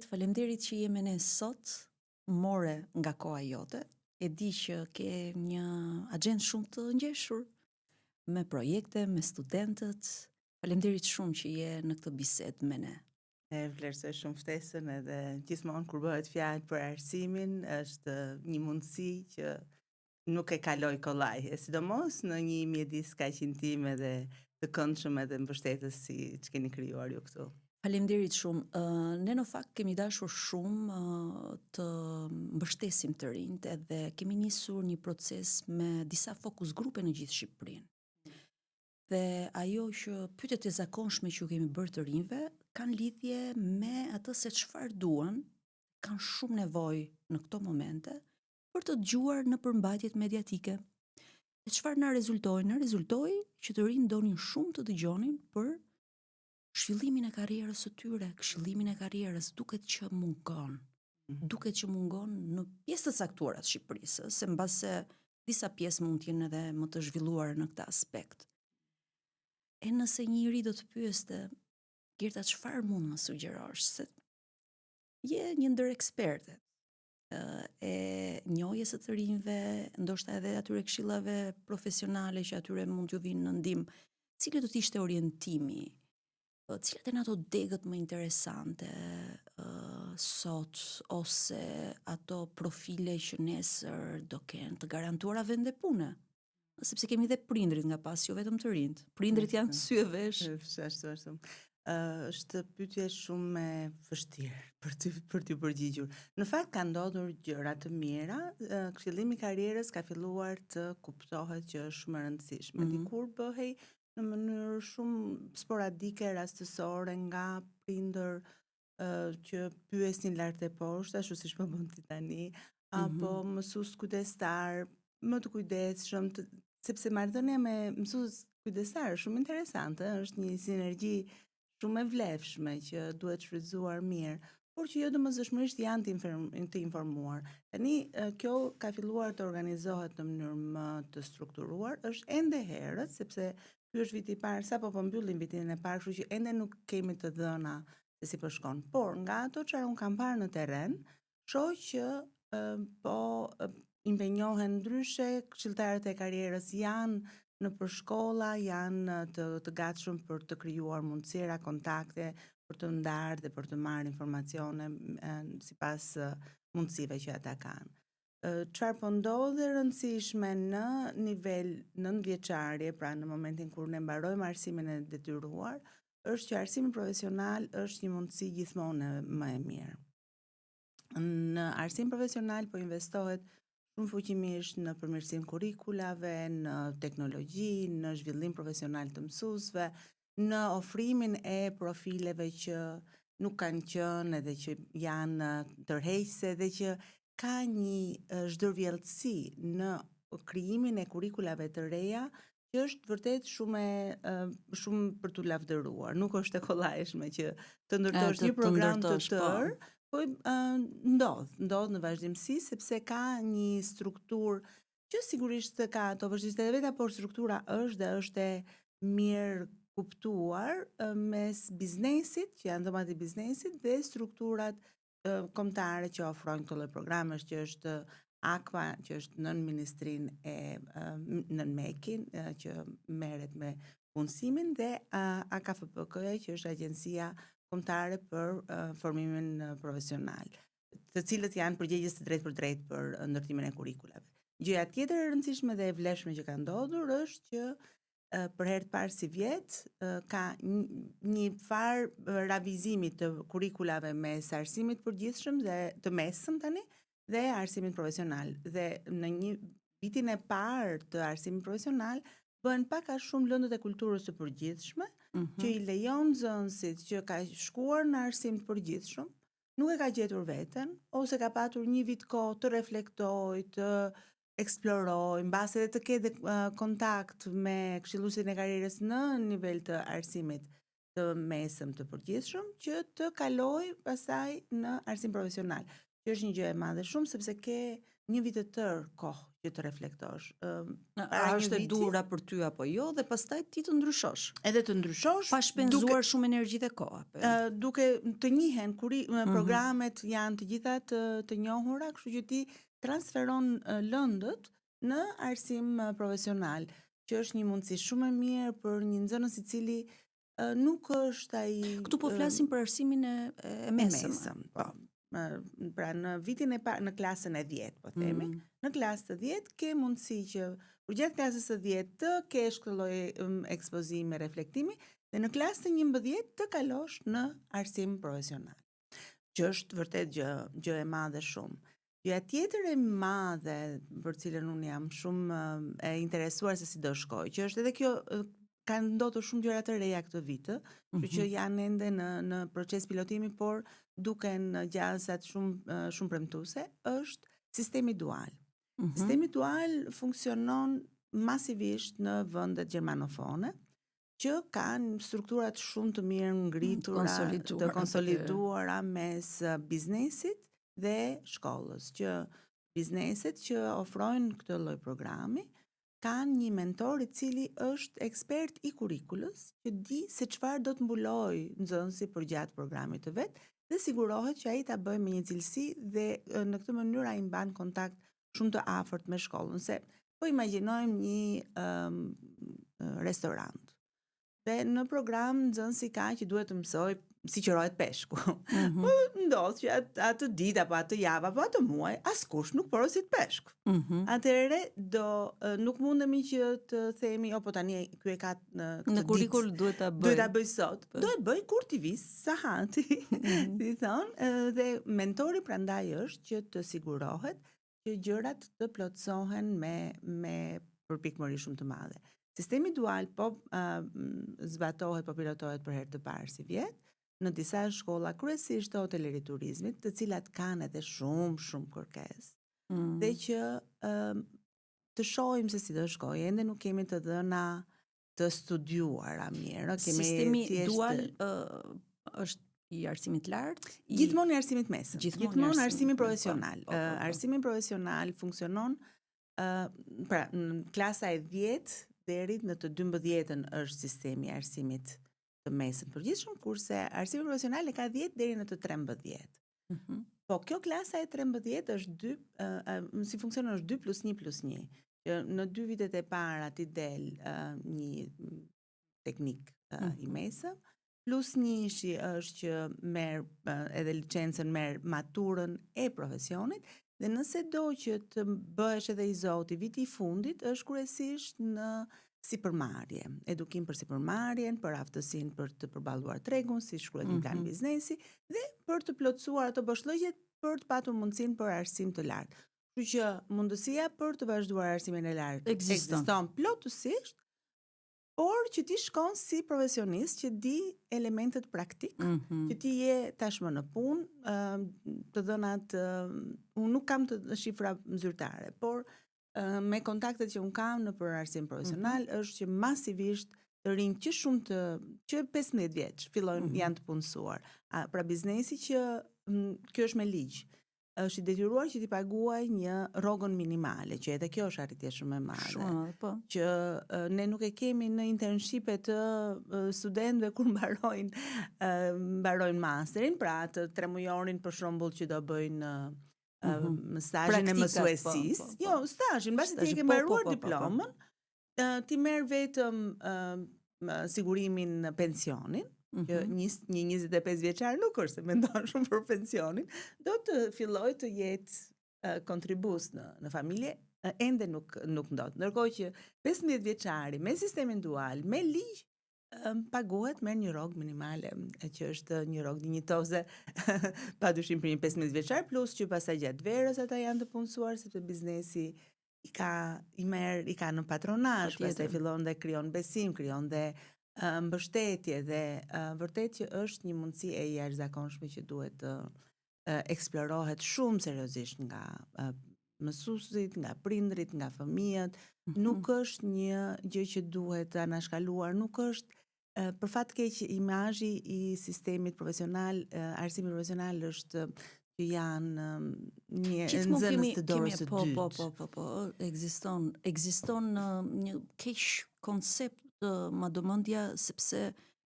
Faleminderit që jemi ne sot, more nga koha jote. E di që ke një agjendë shumë të ngjeshur me projekte, me studentët. Faleminderit shumë që je në këtë bisedë me ne. E vlerësoj shumë ftesën edhe gjithmonë kur bëhet fjalë për arsimin, është një mundësi që nuk e kaloj kollaj, sidomos në një mjedis kaq intim edhe të këndshëm edhe mbështetës si që keni krijuar ju këtu. Faleminderit shumë. Ne në fakt kemi dashur shumë të mbështesim të rinjt edhe kemi nisur një proces me disa fokus grupe në gjithë Shqipërinë. Dhe ajo që pyetjet e zakonshme që kemi bërë të rinjve kanë lidhje me atë se çfarë duan, kanë shumë nevojë në këto momente për të dëgjuar në përmbajtjet mediatike. E çfarë na rezultoi? Na rezultoi që të rinjt donin shumë të dëgjonin për zhvillimin e karrierës së tyre, këshillimin e karrierës, duket që mungon. Duket që mungon në pjesë të caktuara të Shqipërisë, se mbase disa pjesë mund të jenë edhe më të zhvilluara në këtë aspekt. E nëse njëri do të pyeste, Gerta, çfarë mund më sugjerosh? Se je një ndër ekspertet e njohjes së të rinjve, ndoshta edhe atyre këshillave profesionale që atyre mund t'ju vinë në ndihmë. Cili do të ishte orientimi? Cilat janë ato degët më interesante sot, ose ato profile që nesër do kenë të garantuara vende pune? Sepse kemi dhe prindrit nga pas, jo vetëm të rinjt. Prindrit janë sy e vesh. Ashtu. Është pyetje shumë e vështirë për t'ju përgjigjur. Në fakt ka ndodhur gjëra të mira, këshillimi i karrierës ka filluar të kuptohet që është shumë e rëndësishme. Dikur bëhej në mënyrë shumë sporadike, rastësore nga prindër që pyesin lart e poshtë, ashtu siç po bën ti tani, apo mësues kujdestar, më të kujdesshëm, sepse marrëdhënia me mësues kujdestar është shumë interesante, është një sinergji shumë e vlefshme që duhet shfrytzuar mirë, por që jo domosdoshmërisht janë të informuar. Tani kjo ka filluar të organizohet në mënyrë më të strukturuar, është ende herët, sepse ky është viti i parë, sapo po mbyllim vitin e parë, kështu që ende nuk kemi të dhëna se si po shkon. Por nga ato çfarë un kam parë në terren, shoh që po impenjohen ndryshe, këshilltarët e karrierës janë në përshkolla, janë të gatshëm për të krijuar mundësira, kontakte, për të ndarë dhe për të marrë informacione sipas mundësive që ata kanë. Çfarë po ndodhe rëndësishme në nivel nëntëvjeçarie, pra në momentin kur ne mbarojmë arsimin e detyruar, është që arsimi profesional është një mundësi gjithmonë më e mirë. Në arsim profesional po investohet shumë fuqimisht në përmirësim kurrikulave, në teknologji, në zhvillim profesional të mësuesve, në ofrimin e profileve që nuk kanë qenë edhe që janë tërheqëse dhe që ka një zhdërvjellësi në krijimin e kurrikulave të reja që është vërtet shumë për t'u lavdëruar. Nuk është e kollajshme që të ndërtosh një program të tërë, po ndodh në vazhdimsi sepse ka një strukturë që sigurisht ka ato vështirësitë e veta, por struktura është dhe është e mirë kuptuar mes biznesit, që janë dhëmat e biznesit, dhe strukturat kombëtare që ofrojnë këto lloj programesh, që është AKVA, që është nën ministrin e nën MEK-in, që merret me punësimin, dhe AKFPK-ja, që është agjencia kombëtare për formimin profesional, të cilët janë përgjegjës të drejtë për drejtë për ndërtimin e kurrikulave. Gjëja tjetër e rëndësishme dhe e vlefshme që ka ndodhur është që për herë të parë si vjet ka një farë ravizimi të kurrikulave mes arsimit përgjithshëm dhe të mesëm tani dhe arsimit profesional. Dhe në një vitin e parë të arsimit profesional bëhen pak a shumë lëndët e kulturës së përgjithshme, që i lejon nxënësit që ka shkuar në arsim të përgjithshëm, nuk e ka gjetur veten, ose ka patur një vit kohë të reflektojë, të eksplorojë, mbase dhe të ketë kontakt me këshilluesin e karrierës në nivel të arsimit të mesëm të përgjithshëm, që të kalojë pastaj në arsim profesional. që është një gjë e madhe shumë, sepse ke një vit të tërë kohë që të reflektosh. A është e dura për ty apo jo, dhe pastaj ti të ndryshosh. Edhe të ndryshosh. Pa shpenzuar shumë energji dhe kohë. Duke të njihen, programet janë të gjitha të njohura, kështu që ti transferon lëndët në arsim profesional, që është një mundësi shumë e mirë për një nxënës i cili nuk është ai. Këtu po flasim për arsimin e mesëm. Po. Pra në vitin e parë, në klasën e 10, po themi, në klasën e 10 ke mundësi që për gjatë klasës së 10 të kesh këtë lloj ekspozimi, reflektimi, dhe në klasën e 11 të kalosh në arsim profesional. Që është vërtet gjë e madhe shumë. Gjëja tjetër e madhe për cilën unë jam shumë e interesuar se si do shkoj, që është edhe kjo, kanë ndodhur shumë gjëra të reja këtë vit, kështu që janë ende në proces pilotimi, por duken gjasat shumë premtuese, është sistemi dual. Sistemi dual funksionon masivisht në vendet gjermanofone, që kanë strukturat shumë të mirë ngritura, të konsoliduara mes biznesit dhe shkollës, që bizneset që ofrojnë këtë lloj programi kanë një mentor i cili është ekspert i kurikulës, që di se çfarë do të mbuloj nxënësi për gjatë programit të vet, dhe sigurohet që ai ta bëjë me një cilësi, dhe në këtë mënyrë ai mban kontakt shumë të afërt me shkollën. Se po imagjinojmë një restorant. Dhe në program nxënësi ka që duhet të mësoj si qërohet peshku. Po ndodh që atë ditë apo atë javë apo atë muaj askush nuk porosit peshku. Atëherë nuk mundemi që të themi po tani ky e ka në kurrikul duhet ta bëj sot. Do e bëj kur ti vis sahati. Si thon, dhe mentori prandaj është që të sigurohet që gjërat të plotësohen me përpikmëri shumë të madhe. Sistemi dual po zbatohet, po pilotohet për herë të parë si vjet në disa shkolla, kryesisht të hotelëri turizmit, të cilat kanë edhe shumë kërkesë. Dhe që të shohim se si do shkojë, ende nuk kemi të dhëna të studiuara mirë. Sistemi dual është i arsimit lart, gjithmonë i arsimit mesëm, gjithmonë arsimi profesional. Arsimi profesional funksionon pra në klasa e 10 deri në të 12-ën është sistemi i arsimit të mesëm përgjithshëm, kurse arsimi profesional e ka 10 deri në të 13. Po kjo klasa e 13 është si funksionon është 2+1+1. Në 2 vitet e para ti del një teknik i mesëm, +1 është që merr edhe licencën, merr maturën e profesionit, dhe nëse do që të bëhesh edhe i zoti, viti i fundit është kryesisht në sipërmarrje, edukim për sipërmarrjen, për aftësinë për të përballuar tregun, si shkruhet një plan biznesi, dhe për të plotësuar ato boshllëqet për të patur mundësinë për arsim të lartë. Kështu që mundësia për të vazhduar arsimin e lartë ekziston plotësisht, por që ti shkon si profesionist që di elementet praktik, që ti je tashmë në punë, të dhënat, unë nuk kam të shifra zyrtare, por me kontaktet që unë kam në për arsim profesional, është që masivisht të rinj që 15 vjeç fillojnë janë të punësuar. Pra biznesi që kjo është me ligj, është i detyruar që t'i paguaj një rrogën minimale, që edhe kjo është arritje shumë e madhe. Që ne nuk e kemi në internshipet të studentëve kur mbarojnë masterin, pra të 3 mujorin për shembull që do bëjnë stazhin e mësuesisë. Jo, stazhin, mbasi ti e ke mbaruar diplomën, ti merr vetëm sigurimin pensionin, që një 25 vjeçar nuk është se mendon shumë për pensionin, do të filloj të jetë kontribus në familje, ende nuk ndodh. Ndërkohë që 15 vjeçari me sistemin dual, me ligj, paguhet me një rrogë minimale, që është një rrogë dinjitoze, padyshim për një 15 vjeçar, plus që pastaj gjatë verës ata janë të punësuar, sepse biznesi i ka në patronazh, pastaj fillon dhe krijon besim, krijon dhe mbështetje, dhe vërtet që është një mundësi e jashtëzakonshme që duhet të eksplorohet shumë seriozisht nga mësuesit, nga prindrit, nga fëmijët. Nuk është një gjë që duhet anashkaluar, nuk është për fat keq imazhi i sistemit profesional, arsimi profesional është që janë një Gjithmonë nxënës të dorës së dytë. po, ekziston një keq koncept madomendja sepse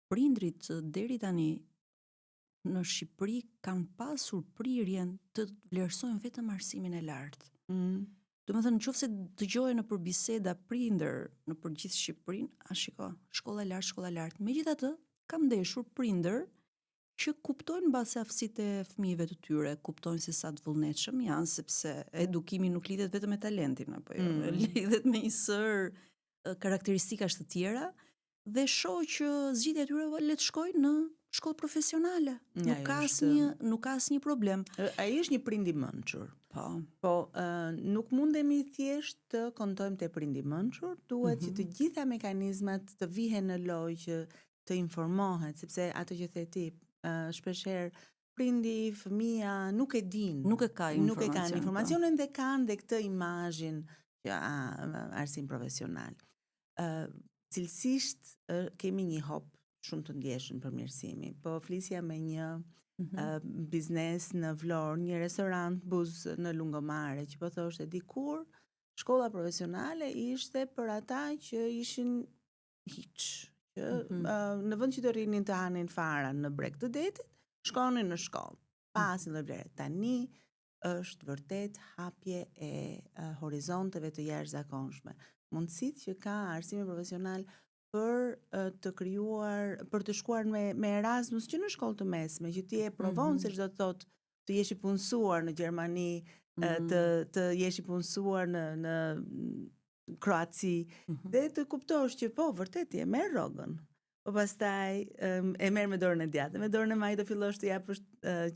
prindrit deri tani në Shqipëri kanë pasur prirjen të vlerësojnë vetëm arsimin e lartë. Do të thënë, nëse dëgjohen nëpër biseda prindër nëpër gjithë Shqipërinë, shiko, shkolla e lartë. Megjithatë, kam ndeshur prindër që kuptojnë mbase aftësitë e fëmijëve të tyre, kuptojnë se sa të vullnetshëm janë, sepse edukimi nuk lidhet vetëm me talentin, apo jo, lidhet me një sër karakteristikash të tjera, dhe shoh që zgjidhja e tyre le të shkojnë në shkollë profesionale. Nuk ka asnjë problem. Ai është një prind i mençur. Po, nuk mundemi thjesht të kontojmë te prindi i mençur, duhet që të gjitha mekanizmat të vihen në lojë që të informohet, sepse ato që the ti, shpeshherë prindi, fëmia nuk e din, nuk e kanë informacionin dhe kanë dhe këtë imazhin që arsim profesional. Cilësisht kemi një hop shumë të ndjeshëm për mirësimi. Po flisja me një biznes në Vlorë, një restorant buz në Lungomare, që po thoshte dikur shkolla profesionale ishte për ata që ishin hiç, që në vend që të rrinin të hanin fara në breg të detit, shkonin në shkollë, pa asnjë vlerë. Tani është vërtet hapje e horizonteve të jashtëzakonshme. Mundësitë që ka arsimi profesional për të krijuar, për të shkuar me Erasmus që në shkollë të mesme, që ti e provon se çdo të thotë të jesh i punësuar në Gjermani, të jesh i punësuar në Kroaci, dhe të kuptosh që po vërtet ti e merr rrogën. Po pastaj e merr me dorën e djathtë, me dorën e majtë do fillosh të japësh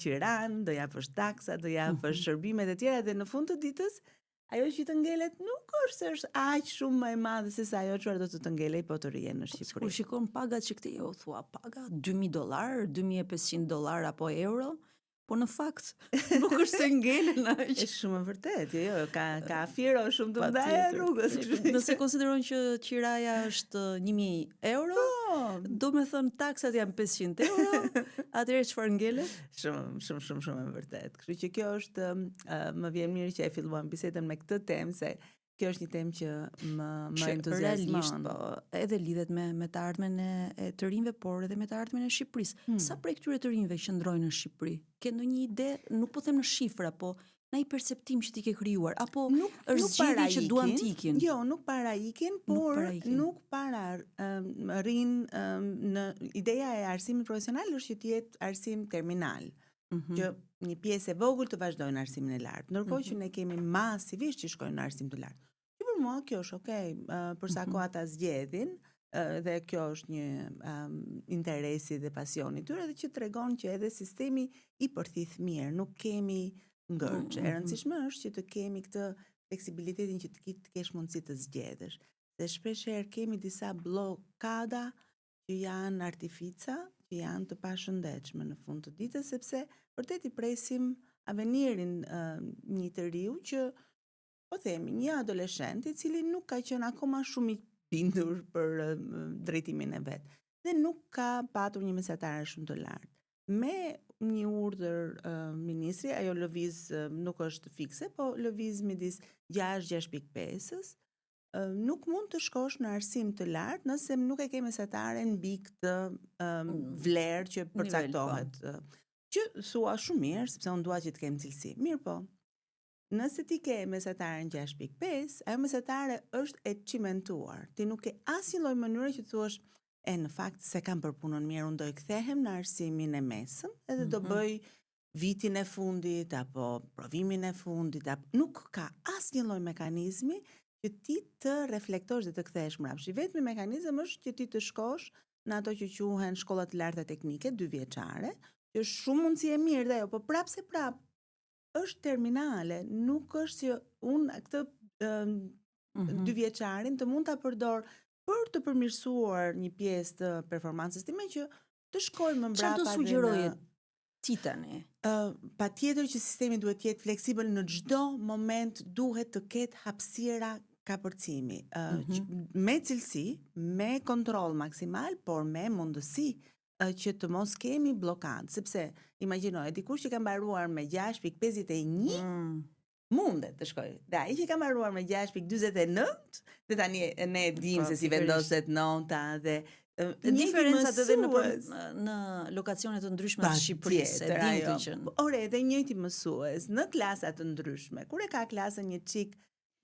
qiran, do japësh taksa, do japësh shërbimet e tjera, dhe në fund të ditës ajo që të ngelet nuk është se është aq shumë më e madhe se sa ajo çfarë do të ngelej po të rije në Shqipëri. Kur shikon pagat që këtij u thua paga $2.000, $2.500 apo euro, po në fakt nuk është se ngelen aq. Është shumë e vërtet, jo, ka firo shumë të mëdha rrugës. Nëse konsiderojmë që qiraja është €1.000, do me thënë taksat janë €500, atëherë çfarë ngelet? Shumë e vërtet. Kështu që kjo është, më vjen mirë që e filluam bisedën me këtë temë, se kjo është një temë që më entuziazmon. Po, edhe lidhet me të ardhmen e të rinjve, por edhe me të ardhmen e Shqipërisë. Sa prej këtyre të rinjve që ndrojnë në Shqipëri? Ke ndonjë ide, nuk po them në shifra, po në një perceptim që ti ke krijuar, apo është zgjedhje që duan të ikin? Jo, nuk para ikin, por nuk para rrinë në ideja e arsimit profesional është që të jetë arsim terminal, që një pjesë e vogël të vazhdojnë arsimin e lartë, ndërkohë që ne kemi masivisht që shkojnë në arsim të lartë. Që për mua kjo është okay, për sa kohë ata zgjedhin, dhe kjo është një interesi dhe pasioni tyre, dhe që tregon që edhe sistemi i përthith mirë, nuk kemi ngërç. E rëndësishme është që të kemi këtë fleksibilitetin që të kesh mundësi të zgjedhësh. Dhe shpeshherë kemi disa blokada që janë artifica, që janë të pashëndetshme në fund të ditës, sepse vërtet i presim avenirin një të riu që, po themi, një adoleshent i cili nuk ka qenë akoma shumë i bindur për drejtimin e vet, dhe nuk ka patur një mesatare shumë të lartë. Me një urdhër ministri, ajo lëviz nuk është fikse, po lëviz midis 6.5-ës, nuk mund të shkosh në arsim të lartë nëse nuk e ke mesatare mbi këtë vlerë që përcaktohet. Që thua shumë mirë, sepse unë dua që të kem cilësi. Mirë po, nëse ti ke mesataren 6.5, ajo mesatare është e cimentuar. Ti nuk ke asnjë lloj mënyre që thuash, në fakt se kam për punën mirë, unë do i kthehem në arsimin e mesëm, edhe do bëj vitin e fundit apo provimin e fundit, nuk ka asnjë lloj mekanizmi që ti të reflektosh dhe të kthehesh mbrapsht. Vetmi mekanizëm është që ti të shkosh në ato që quhen shkollat të larta teknike, 2 vjeçare, që është shumë mundësi e mirë dhe ajo, po prapë se prapë është terminale, nuk është që unë këtë 2 vjeçarin të mund ta përdor për të përmirësuar një pjesë të performancës time, që të shkoj më mbrapa. Çfarë do sugjeroje ti tani? Patjetër që sistemi duhet të jetë fleksibël, në çdo moment duhet të ketë hapësira kapërcimi, me cilësi, me kontroll maksimal, por me mundësi që të mos kemi blokadë, sepse imagjinoj, dikush që ka mbaruar me 6.51 mundet të shkojë. Dhe ai që ka mbaruar me 6.49, dhe tani ne dim se si vendoset nota dhe diferencat edhe në lokacione të ndryshme të Shqipërisë, e dim të gjën. Ore, edhe njëjti mësues në klasa të ndryshme, kur e ka klasën një çik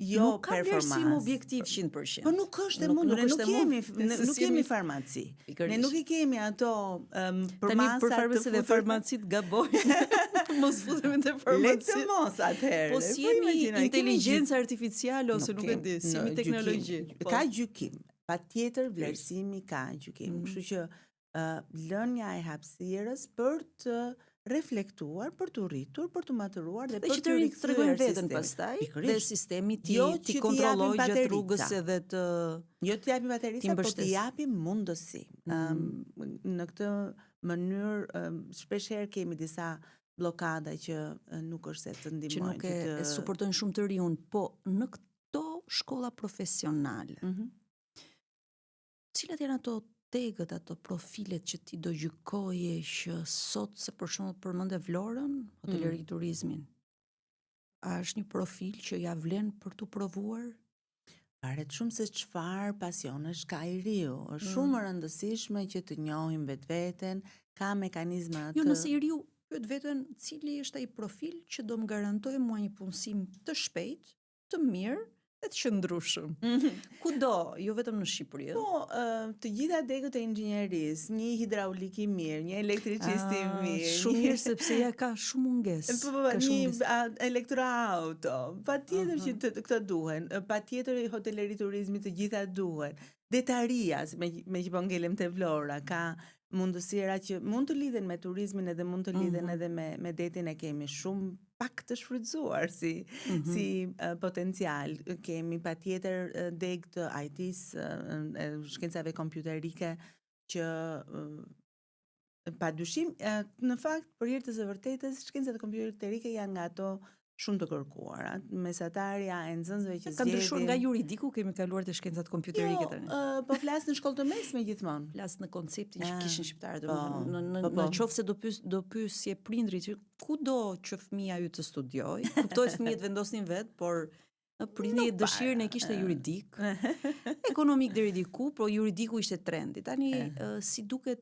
jo nuk ka vlerësim objektiv 100%. Po nuk është e mundur, nuk kemi farmaci. Ne nuk I kemi ato përmasat për farmacit dhe farmacit gabojnë. Mos futemi te farmaci. Le të mos atëherë. Po si jemi inteligjencë artificiale ose nuk e di, si jemi teknologji. Ka gjykim. Patjetër vlerësimi ka gjykim. Kështu që lënia e hapësirës për të reflektuar, për të rritur, për të maturuar dhe për të rikthyer veten pastaj dhe sistemi ti kontrolloj gjatë rrugës edhe të jo të japi baterica, por të japi mundësi. Në këtë mënyrë shpesh herë kemi disa blokada që nuk është se të ndihmojnë, që nuk e suportojnë shumë të riun, po në këto shkolla profesionale. Cilat janë ato tegët, ato profilet që ti do gjykoje që sot, se për shembull përmende Vlorën, hotelerik turizmin, a është një profil që ja vlen për të provuar? Paret shumë se çfarë pasionesh ka I riu. Është shumë e rëndësishme që të njohim vetveten, ka mekanizma Jo, nëse I riu pyet veten cili është ai profil që do më garantojë mua një punësim të shpejt, të mirë, dhe të qëndrueshëm. Kudo, jo vetëm në Shqipëri. Po, të gjitha degët e inxhinierisë, një hidraulik I mirë, një elektricist I mirë. Shumë mirë sepse ja ka shumë mungesë. Një elektroauto. Patjetër që këto duhen. Patjetër hoteleri turizmi të gjitha duhen. Detaria, me që po ngelem te Vlora, ka mundësira që mund të lidhen me turizmin edhe mund të lidhen edhe me detin, e kemi shumë pak të shfrytzuar si potencial. Kemi patjetër deg të IT-s, shkencave kompjuterike që padyshim, në fakt për hir të së vërtetës, shkencat kompjuterike janë nga ato shumë të kërkuara. Mesatarja e nxënësve që ka ndryshuar nga juridiku, kemi kaluar te shkencat kompjuterike tani. Po flas në shkollë të mesme gjithmonë. Flas në konceptin që kishin shqiptarët, në qoftë se do pyesje prindrit, kudo që fëmia yt të studiojë, kuptohet fëmijët vendosin vet, por prindi dëshirën e kishte juridik, ekonomik deri diku, por juridiku ishte trendi. Tani si duket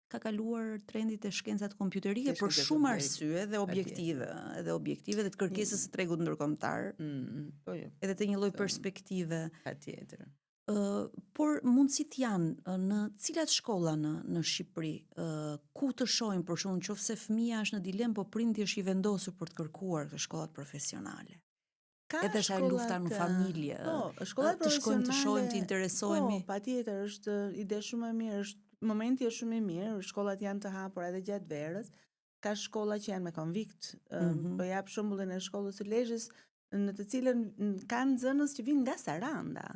ka kaluar trendit e shkencat kompjuterike për shumë arsye dhe objektive, dhe të kërkesës së tregut ndërkombëtar, edhe të një lloj perspektive. Patjetër. Por mundësit janë në cilat shkolla në Shqipëri, ku të shohim për shkakun nëse fëmia është në dilemë, po prindi është I vendosur për të kërkuar të shkollat profesionale. Edhe është lufta në familje. Shkollat të shkojmë të shohim, të interesohemi. Po, patjetër, është ide shumë e mirë, momenti është shumë I mirë, shkollat janë të hapura edhe gjatë verës, ka shkolla që janë me konvikt, po jap shembullin e shkollës së Lezhës, në të cilën kanë nxënës që vinë nga Saranda.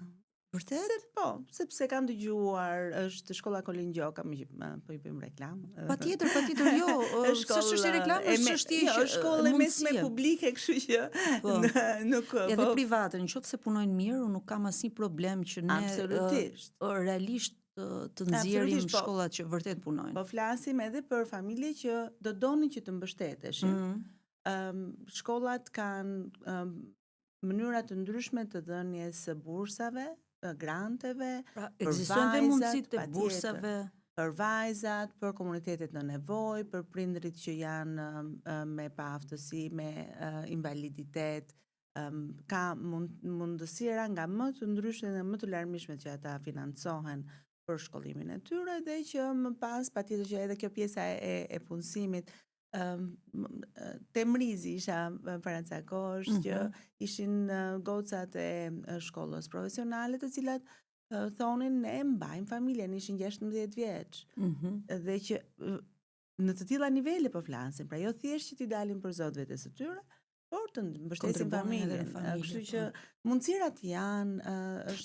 Vërtet? Po, sepse kanë dëgjuar, është shkolla Kolin Gjoka, po I bëjmë reklam. Patjetër, jo, s'është reklam, është shkollë mesme publike, kështu që nuk edhe private, nëse punojnë mirë, unë nuk kam asnjë problem që ne realisht të nxjerrim shkollat që vërtet punojnë. Po flasim edhe për familje që do donin që të mbështeteshin. Shkollat kanë mënyra të ndryshme të dhënies së bursave, granteve, ekzistojnë dhe mundësitë të bursave për vajzat, për komunitetet në nevojë, për prindrit që janë me paaftësi, me invaliditet. Ka mundësira nga më të ndryshme dhe më të larmishme që ata financohen për shkollimin e tyre, dhe që më pas patjetër që edhe kjo pjesa e punësimit, Temrizi isha para ca kohësh që ishin gocat e shkollës profesionale, të cilat thonin ne mbajmë familjen, ishin 16 vjeç. Dhe që në të tilla nivele po flasim, pra jo thjesht që t'i dalin për zot vetes së tyre, por të mbështesin familjen. Kështu që mundësirat janë,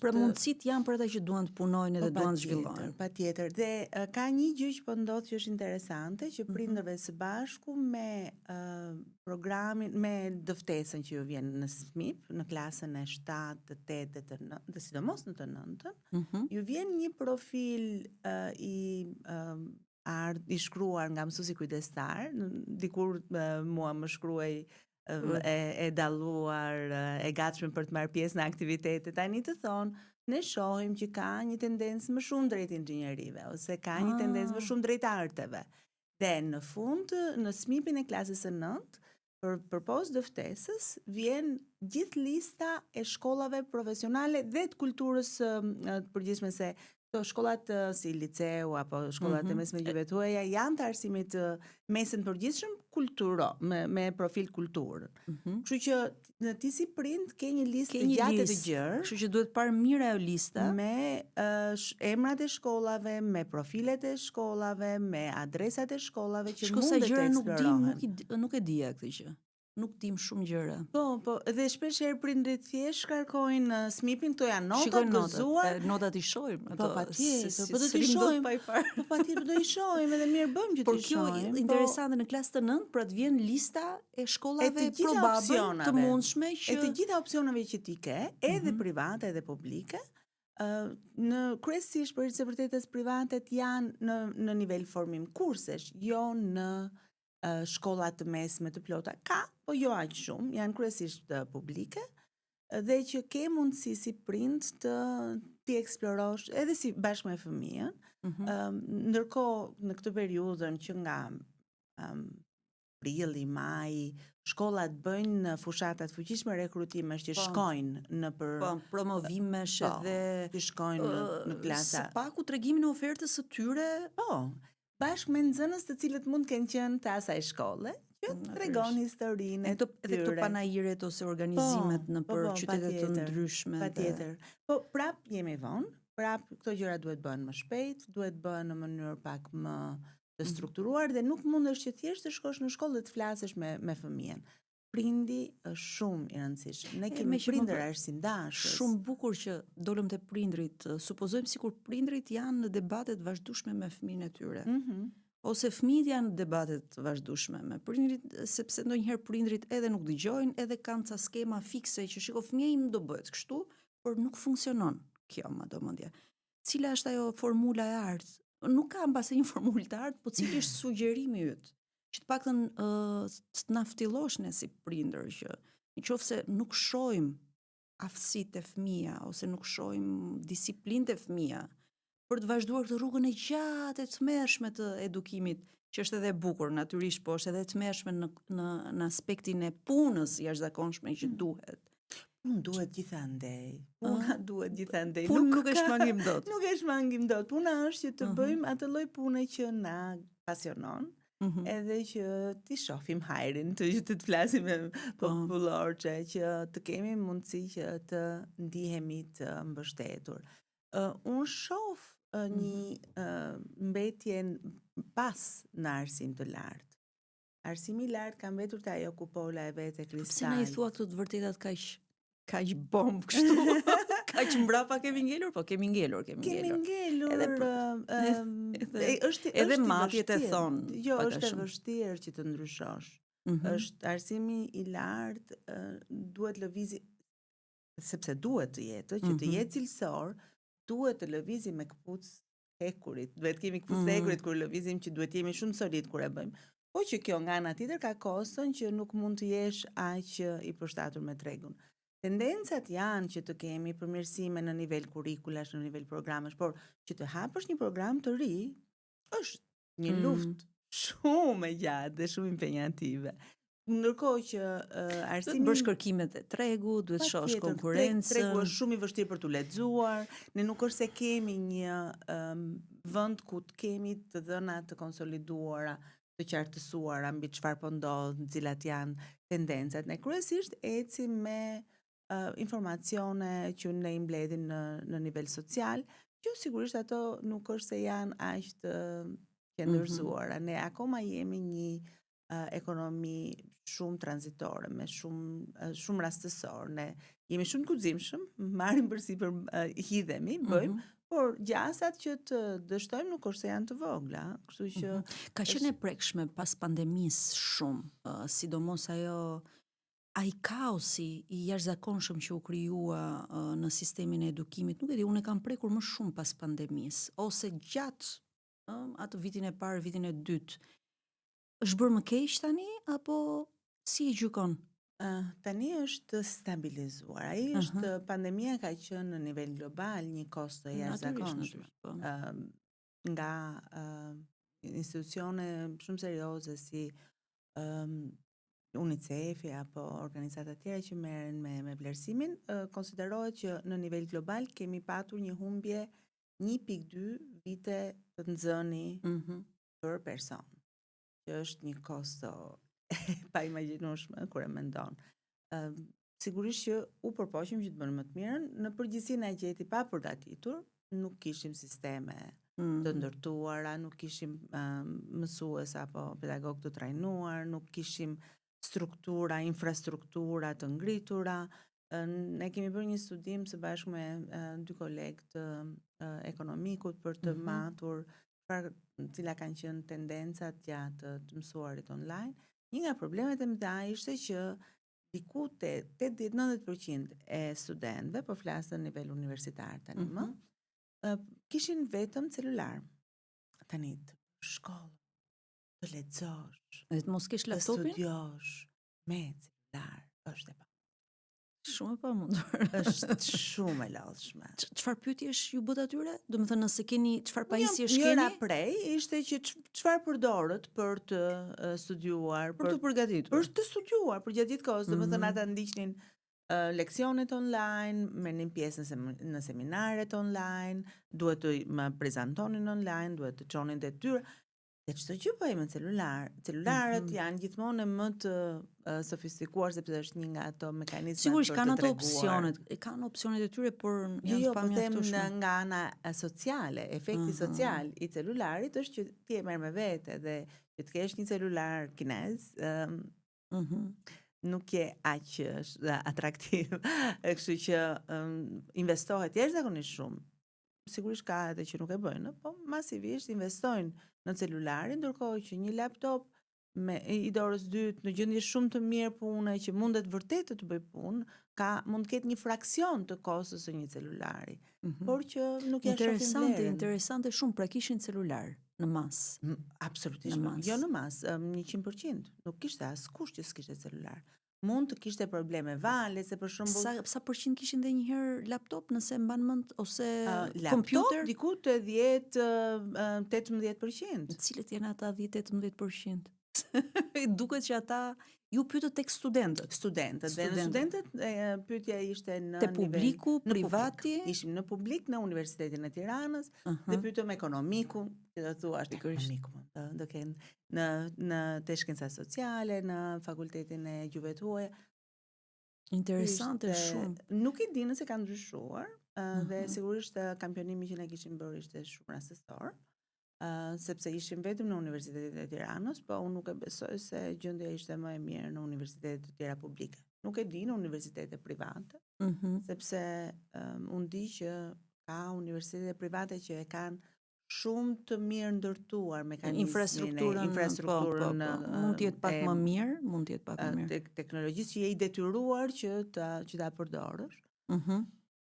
pra mundësitë janë për ata që duan të punojnë dhe duan të zhvillojnë. Patjetër. Dhe ka një gjë që po ndodh që është interesante, që prindërve së bashku me programin, me dëftesën që ju vjen në SMIP, në klasën e 7, të 8 dhe të 9, dhe sidomos në të 9, ju vjen një profil I i shkruar nga mësuesi kujdestar, dikur mua më shkruaj e dalluar, e gatshme për të marrë pjesë në aktivitete. Tani të thonë, ne shohim që ka një tendencë më shumë drejt inxhinierive, ose ka një tendencë më shumë drejt arteve. Dhe në fund, në smipin e klasës së 9, për postë dëftesës, vjen gjithë lista e shkollave profesionale dhe të kulturës të përgjithshme, se këto shkollat si liceu apo shkollat e mesme gjëve të huaja janë të arsimit mesën përgjithshëm me profil kulturë. Kështu që ti si prind ke një listë të gjatë të gjerë. Kështu që duhet parë mirë ajo lista me emrat e shkollave, me profilet e shkollave, me adresat e shkollave që mund të eksplorohen. Nuk e dija këtë gjë. Nuk dim shumë gjëra. Po, dhe shpesh herë prindrit thjesht shkarkojnë smipin, këto janë nota gëzuar. Notat I shohim. Po patjetër, po do t'i shohim. Po patjetër do I shohim, edhe mirë bëjmë që t'i shohim. Por kjo interesante në klasë të 9, pra të vjen lista e shkollave probabël të mundshme që e të gjitha opsioneve që ti ke, edhe private edhe publike. Në kryesisht për të vërtetës privatet janë në nivel formim kursesh, jo në shkollat të mesme të plota. Ka, po jo aq shumë, janë kryesisht publike, dhe që ke mundësi si prind ti eksplorosh edhe si bashkë me fëmijën. Ndërkohë në këtë periudhën që nga prilli, maj, shkollat bëjnë fushata të fuqishme rekrutimesh që shkojnë në promovimesh edhe që shkojnë në klasa. Së paku tregimin e ofertës së tyre. Po, bashkë me nxënës të cilët mund të kenë qenë të asaj shkolle, që tregon historinë e tyre. Edhe këto panajiret ose organizimet në për qytete të ndryshme. Patjetër. Po prap jemi vonë, prap këto gjëra duhet bëhen më shpejt, duhet bëhen në mënyrë pak më të strukturuar dhe nuk mundesh që thjesht të shkosh në shkollë dhe të flasësh me fëmijën. Prindi është shumë I rëndësishëm. Ne kemi prindër arsimdashës. Shumë bukur që dolëm te prindrit. Supozojmë sikur prindrit janë në debate të vazhdueshme me fëmijën e tyre. Ose fëmijët janë në debate të vazhdueshme me prindrit, sepse ndonjëherë prindrit edhe nuk dëgjojnë, edhe kanë ca skema fikse që shiko fëmia im do bëhet kështu, por nuk funksionon kjo madhomendje. Cila është ajo formula e artë? Nuk ka mbase një formulë të artë, po cili është sugjerimi yt? Që të paktën të na ftyllosh ne si prindër që nëse nuk shohim aftësitë e fëmia ose nuk shohim disiplinë e fëmia për të vazhduar këtë rrugën e gjatë e tmerrshme të edukimit, që është edhe e bukur natyrisht, po është edhe e tmerrshme në aspektin e punës jashtëzakonshme që duhet. Punë duhet gjithandej. Puna duhet gjithandej. Punë nuk e shmangim dot. Nuk e shmangim dot. Puna është që të bëjmë atë lloj pune që na pasionon. Edhe që ti shohim hajrin, të flasim me popullorçe, që të kemi mundësi që të ndihemi të mbështetur. Unë shoh një mbetje pas në arsim të lartë. Arsimi I lartë ka mbetur te ajo kupola e vet e kristal. Pse na I thua këto të vërtetat kaq bomb kështu? Kaq mbrapa kemi ngelur, po kemi ngelur. Edhe matjet e thonë. Jo, është e vështirë që të ndryshosh. Është arsimi I lartë, duhet lëvizi, sepse duhet të jetë, që të jetë cilësor, duhet të lëvizi me këpucë hekurit. Duhet kemi këpucë hekurit kur lëvizim, që duhet jemi shumë solid kur e bëjmë. Po që kjo nga ana tjetër ka kostën që nuk mund të jesh aq I përshtatur me tregun. Tendencat janë që të kemi përmirësime në nivel kurrikulash, në nivel programesh, por që të hapësh një program të ri, është një luftë shumë e gjatë dhe shumë impenjative. Ndërkohë që arsimi duhet bësh kërkimet e tregut, duhet shohësh konkurrencën. Tregu është shumë I vështirë për t'u lexuar. Ne nuk është se kemi një vend ku të kemi të dhëna të konsoliduara, të qartësuara mbi çfarë po ndodh, cilat janë tendencat. Ne kryesisht ecim me informacione që ne I mbledhim në nivel social, që sigurisht ato nuk është se janë aq të qëndërzuara. Ne akoma jemi një ekonomi shumë tranzitore, me shumë rastësor. Ne jemi shumë guximshëm, marrim përsipër hidhemi, bëjmë, por gjasat që të dështojmë nuk është se janë të vogla. Kështu që ka qenë e prekshme pas pandemisë shumë, sidomos ai kaosi I jashtëzakonshëm që u krijua në sistemin e edukimit. Nuk e di, unë e kam prekur më shumë pas pandemisë, ose gjatë atë vitin e parë, vitin e dytë. Është bërë më keq tani apo si e gjykon? Tani është stabilizuar. Ai është pandemia ka qenë në nivel global një kosto e jashtëzakonshme. Nga institucione shumë serioze si UNICEF-i apo organizata tjera që merren me vlerësimin, konsiderohet që në nivel global kemi patur një humbje 1.2 vite të nxëni për person, që është një kosto pa imagjinueshme kur e mendon. Sigurisht që u përpoqim që të bënim më të mirën, në përgjithësi na gjeti pa përgatitur, nuk kishim sisteme të ndërtuara, nuk kishim mësues apo pedagog të trajnuar, nuk kishim struktura, infrastruktura të ngritura. Ne kemi bërë një studim së bashku me 2 kolegë të ekonomikut për të matur cila kanë qenë tendencat gjatë të mësuarit online. Një nga problemet e mëdha ishte që diku te 80-90% e studentëve, po flas në nivel universitar tani më, kishin vetëm celular. Tani të shkollë, të lexosh, të mos kesh laptopin, të studiosh me celular është e shumë e pamundur. Është shumë e lodhshme. Çfarë pyetjesh ju bët atyre? Do të thënë nëse keni çfarë pajisjesh keni? Njëra prej ishte që çfarë përdorët për të studiuar, për të përgatitur. Për të studiuar për gjatë gjithë kohës, do të thënë ata ndiqnin leksionet online, merrnin pjesë në seminaret online, duhet të më prezantonin online, duhet të çonin detyra. Dhe çdo gjë bëjmë me celular. Celularët janë gjithmonë më të sofistikuar sepse është një nga ato mekanizmat sigurisht për të treguar. Sigurisht kanë opsionet e tyre, por janë pa mjaftueshme. Po them nga ana sociale, efekti social i celularit është që ti e merr me vete dhe që të kesh një celular kinez, nuk je aq atraktiv. Kështu që investohet jashtëzakonisht shumë. Sigurisht ka edhe që nuk e bëjnë, po masivisht investojnë në celularin, ndërkohë që një laptop i dorës dytë në gjendje shumë të mirë pune që mundet vërtet të bëj punë, mund të ketë një fraksion të kostës së një celulari, por që nuk ja shohim vlerën. Interesante shumë, pra kishin celular në mas. Absolutisht, jo në mas, 100%. Nuk kishte askush që s'kishte celular. Mund të kishte probleme vale, se për shembull sa përqind kishin dhe një herë laptop, nëse mban mend, ose kompjuter? Laptop diku të 10-18%. Cilët janë ata 10-18%? Duket që ata ju pyetët tek studentët. Dhe në studentët pyetja ishte në te publiku, privati, ishim në publik në Universitetin e Tiranës, dhe pyetëm ekonomikun, që do thuash ekonomikun, do kenë në te shkenca sociale, në fakultetin e gjuhëve të huaja. Interesante shumë. Nuk i di nëse kanë ndryshuar, dhe sigurisht kampionimi që ne kishim bërë ishte shumë rastësor. Sepse ishim vetëm në Universitetin e Tiranës, po unë nuk e besoj se gjendja ishte më e mirë në universitetet të tjera publike. Nuk e di në universitete private, sepse unë di që ka universitete private që e kanë shumë të mirë ndërtuar mekanizmin e infrastrukturën. Mund të jetë pak më mirë, mund të jetë pak më mirë. Teknologjisë që je i detyruar që ta përdorësh.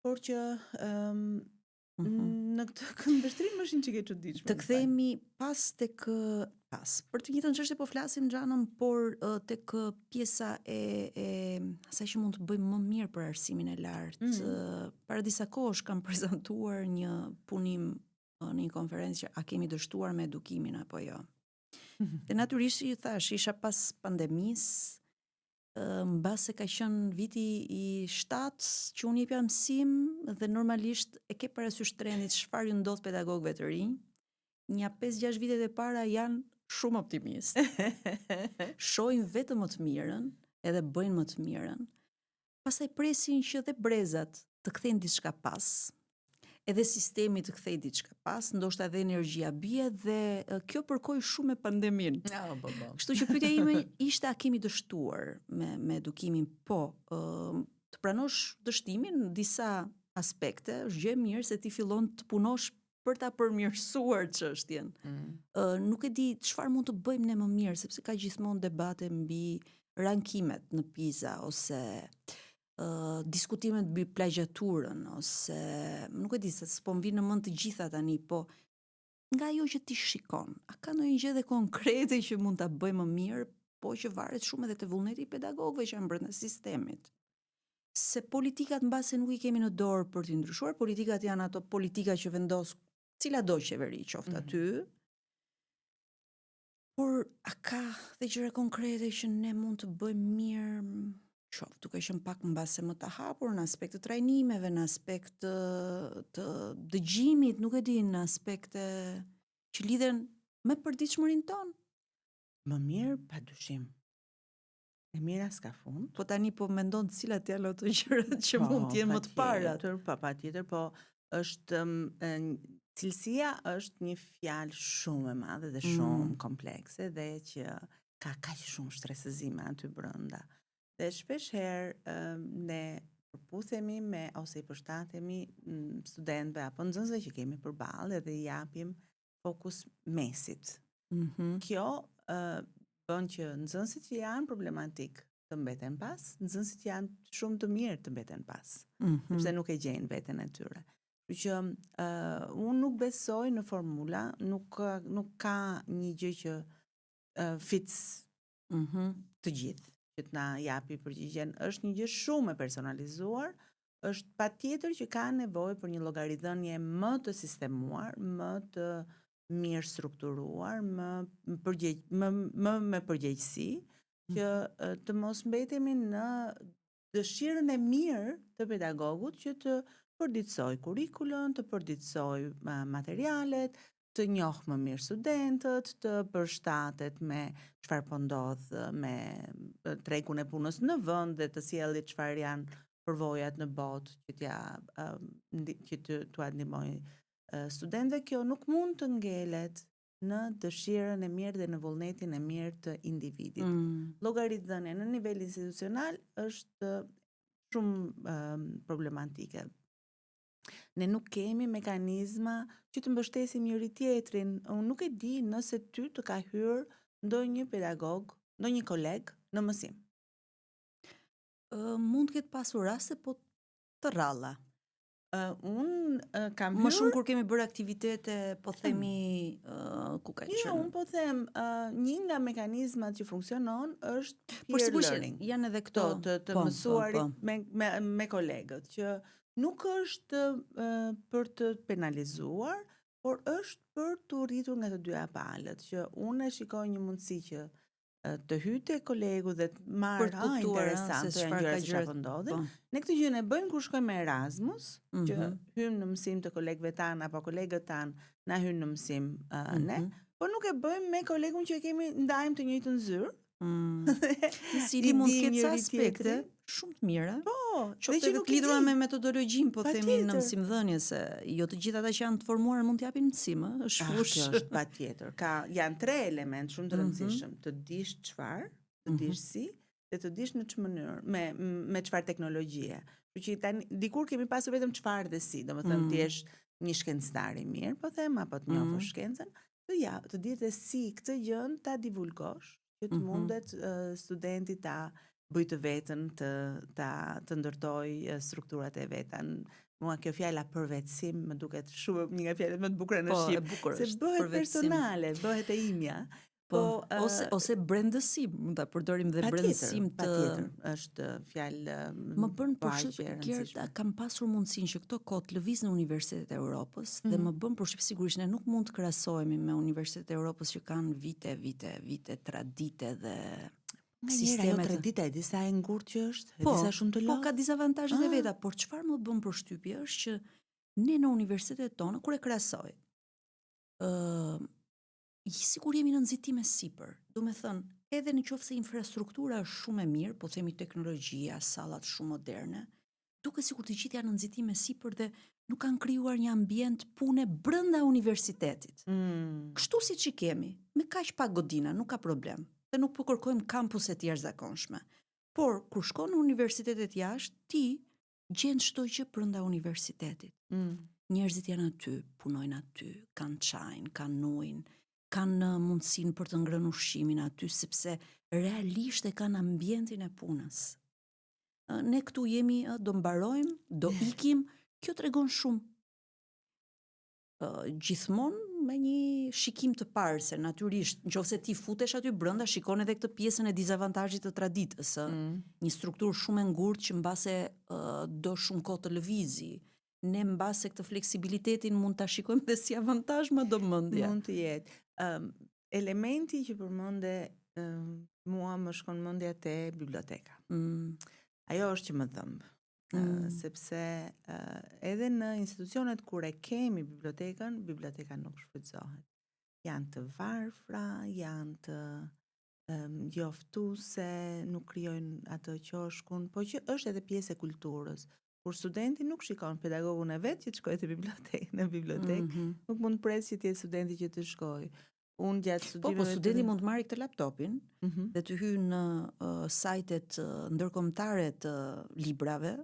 Por që në këtë këndvështrim është një çike çuditshme. Të kthehemi pas për të njëjtën çështje po flasim Xhanën, por tek pjesa e asaj që mund të bëjmë më mirë për arsimin e lartë. Para disa kohësh kam prezantuar një punim në një konferencë që a kemi dështuar me edukimin apo jo. Dhe natyrisht i thash, isha pas pandemisë, mbase ka qenë viti i 7 që unë jepja mësim, dhe normalisht e ke parasysh trendit çfarë ju ndodh pedagogëve të rinj. Një 5-6 vitet e para janë shumë optimist. Shohin vetëm më të mirën, edhe bëjnë më të mirën. Pastaj presin që dhe brezat të kthejnë diçka pas, edhe sistemi të kthej diçka pas, ndoshta edhe energjia bie, dhe kjo përkoi shumë me pandemin. Kështu që pyetja ime ishte, a kemi dështuar me edukimin? Po, të pranosh dështimin në disa aspekte është gjë e mirë, se ti fillon të punosh për ta përmirësuar çështjen. Nuk e di çfarë mund të bëjmë ne më mirë, sepse ka gjithmonë debate mbi rankimet në PISA, ose diskutimet mbi plagjaturën, ose nuk e di se s'po më vjen në mend të gjitha tani, po nga ajo që ti shikon. A ka ndonjë gjë dhe konkrete që mund ta bëjmë më mirë, po që varet shumë edhe te vullneti i pedagogëve që janë brenda sistemit. Se politikat mbase nuk i kemi në dorë për t'i ndryshuar, politikat janë ato politika që vendos cila do qeveri qoftë aty, por a ka dhe gjëra konkrete që ne mund të bëjmë mirë, qoftë duke qenë pak mbase më të hapur në aspekt të trajnimeve, në aspekt të dëgjimit, nuk e di, në aspekte që lidhen me përditshmërinë tonë. Më mirë, padyshim. E mira s'ka fund. Po tani po mendon cilat janë ato gjërat që mund të jenë më të parat. Patjetër, po është cilësia është një fjalë shumë e madhe dhe shumë komplekse dhe që ka kaq shumë shtresëzime aty brenda. Dhe shpesh herë ne përputhemi me ose I përshtatemi studentëve apo nxënësve që kemi përballë dhe I japim fokus mesit. Kjo bën që nxënësit që janë problematik të mbeten pas, nxënësit që janë shumë të mirë të mbeten pas, sepse nuk e gjejnë veten e tyre. Kështu që unë nuk besoj në formula, nuk ka një gjë që fits të gjithë, që të na japi përgjigjen. Është një gjë shumë e personalizuar, është patjetër që ka nevojë për një llogaridhënie më të sistemuar, më të mirë strukturuar, më me përgjegjësi, që të mos mbetemi në dëshirën e mirë të pedagogut që të përditësoj kurrikulën, të përditësoj materialet, të njohë më mirë studentët, të përshtatet me çfarë po ndodh me tregun e punës në vend dhe të sjellë çfarë janë përvojat në botë që t'ua ndihmojë studentëve. Kjo nuk mund të ngelet në dëshirën e mirë dhe në vullnetin e mirë të individit. Llogaridhënia në nivel institucional është shumë problematike. Ne nuk kemi mekanizma që të mbështesim njëri tjetrin. Unë nuk e di nëse ty të ka hyrë ndonjë pedagog, ndonjë koleg në mësim. Mund të ketë pasur raste, po të rralla. Unë kam Më shumë kur kemi bërë aktivitete, po themi ku ka qenë. Unë po them, një nga mekanizmat që funksionon është peer learning. Janë edhe këto të mësuarit me kolegët, që nuk është për të penalizuar, por është për të rritur nga të dyja palët, që unë e shikoj një mundësi që të hyjë kolegu dhe të marrë interesante gjëra që po ndodhin. Ne këtë gjë ne bëjmë kur shkojmë me Erasmus, që hyjmë në mësim të kolegëve tanë apo kolegët tanë na hyjnë në mësim ne, por nuk e bëjmë me kolegun që kemi ndajmë të njëjtën zyrë. I cili mund të ketë aspekte shumë të mira. Qoftë edhe të lidhura me metodologjinë, po themi në mësimdhënie, se jo të gjithë ata që janë të formuar mund të japin mësim, është fush. Kjo është patjetër. Janë 3 elementë shumë të rëndësishëm: të dish çfarë, të dish si, dhe të dish në ç'mënyrë, me çfarë teknologjie. Kështu që tani dikur kemi pasur vetëm çfarë dhe si, domethënë ti je një shkencëtar I mirë, po them, apo të njohësh shkencën, të ditë si këtë gjën ta divulgosh, që të mundet studenti ta bëj të vetën, të ndërtoj strukturat e veta. Mua kjo fjala përvetësim më duket shumë një nga fjalët më të bukura në shqip, se bëhet personale, bëhet e imja. Ose brendësim, mund ta përdorim dhe brendësim të patjetër, është fjalë më bën përshtypje, kam pasur mundësinë që këto kohë të lëviz në universitetet e Europës dhe më bën përshtypje, sigurisht ne nuk mund të krahasohemi me universitetet e Europës që kanë vite tradite dhe sistemet. Jo tradite, disa e ngurtë që është, disa shumë të lodhë. Po ka dizavantazhet e veta, por çfarë më bën përshtypje është që ne në universitetet tona kur e krahasoj, sigur jemi në nxitime sipër. Do me thënë, edhe në qoftë se infrastruktura është shumë e mirë, po themi teknologjia, sallat shumë moderne, duke sikur të gjithë janë në nxitime sipër dhe nuk kanë krijuar një ambient pune brenda universitetit. Kështu siç I kemi, me kaq pak godina, nuk ka problem. Dhe nuk po kërkojmë kampuse të jashtëzakonshme. Por kur shkon në universitetet jashtë, ti gjen çdo gjë brenda universitetit. Njerëzit janë aty, punojnë aty, kanë çajin, kanë ujin, kanë mundësinë për të ngrënë ushqimin aty, sepse realisht e kanë ambientin e punës. Ne këtu jemi, do mbarojmë, do ikim, kjo tregon shumë. Gjithmonë me një shikim të parë, se natyrisht, nëse ti futesh aty brenda, shikon edhe këtë pjesën e dizavantazhit të traditës, një strukturë shumë e ngurtë që mbase do shumë kohë të lëvizi. Ne mbase këtë fleksibilitetin mund ta shikojmë dhe si avantazh, madhomendja. Mund të jetë. Elementi që përmende mua më shkon mendja te biblioteka. Ajo është që më dhëmb. Sepse edhe në institucionet kur e kemi bibliotekën, biblioteka nuk shfrytëzohet. Janë të varfra, janë të njoftuese, nuk krijojnë atë qoshkun, po që është edhe pjesë e kulturës. Kur studenti nuk shikon pedagogun e vet që të shkojë në bibliotekë, nuk mund pres që të jetë studenti që të shkojë. Unë gjatë studimeve. Po studenti mund të marrë këtë laptopin dhe të hyjë në sajtet ndërkombëtare të librave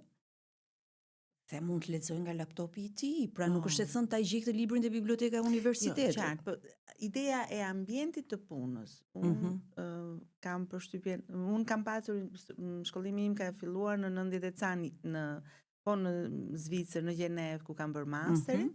dhe mund të lexojë nga laptopi i tij, pra nuk është e thënë ta gjej këtë librin te biblioteka e universitetit. Jo, qartë, po ideja e ambientit të punës. Unë kam përshtypjen, unë kam pasur shkollimi im ka filluar në 90 cani në Zvicër, në Gjenev ku kam bërë masterin.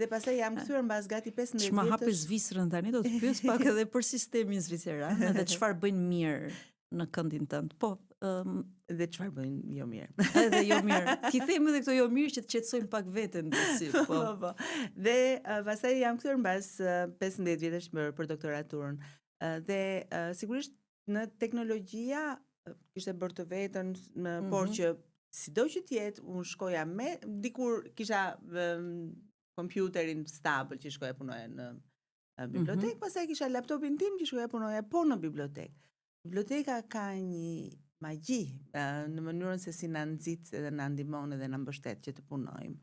Dhe pastaj jam kthyer mbas gati 15 vjetësh. Ç'ma hapi Zvicrën tani, do të pyes pak edhe për sistemin zviceran dhe çfarë bëjnë mirë në këndin tënd. Po, dhe çfarë bëjnë jo mirë. Edhe jo mirë. Ti themi edhe këto jo mirë që të qetësojmë pak veten si. Po. Dhe pastaj jam kthyer mbas 15 vjetësh për doktoraturën. Dhe sigurisht në teknologjia kishte bërë të vetën, por që sido që të jetë, unë shkoja dikur kisha kompjuterin stabil që shkoja punoja në bibliotekë, pastaj kisha laptopin tim që shkoja punoja po në bibliotekë. Biblioteka ka një magji në mënyrën se si na nxit edhe na ndihmon edhe na mbështet që të punojmë,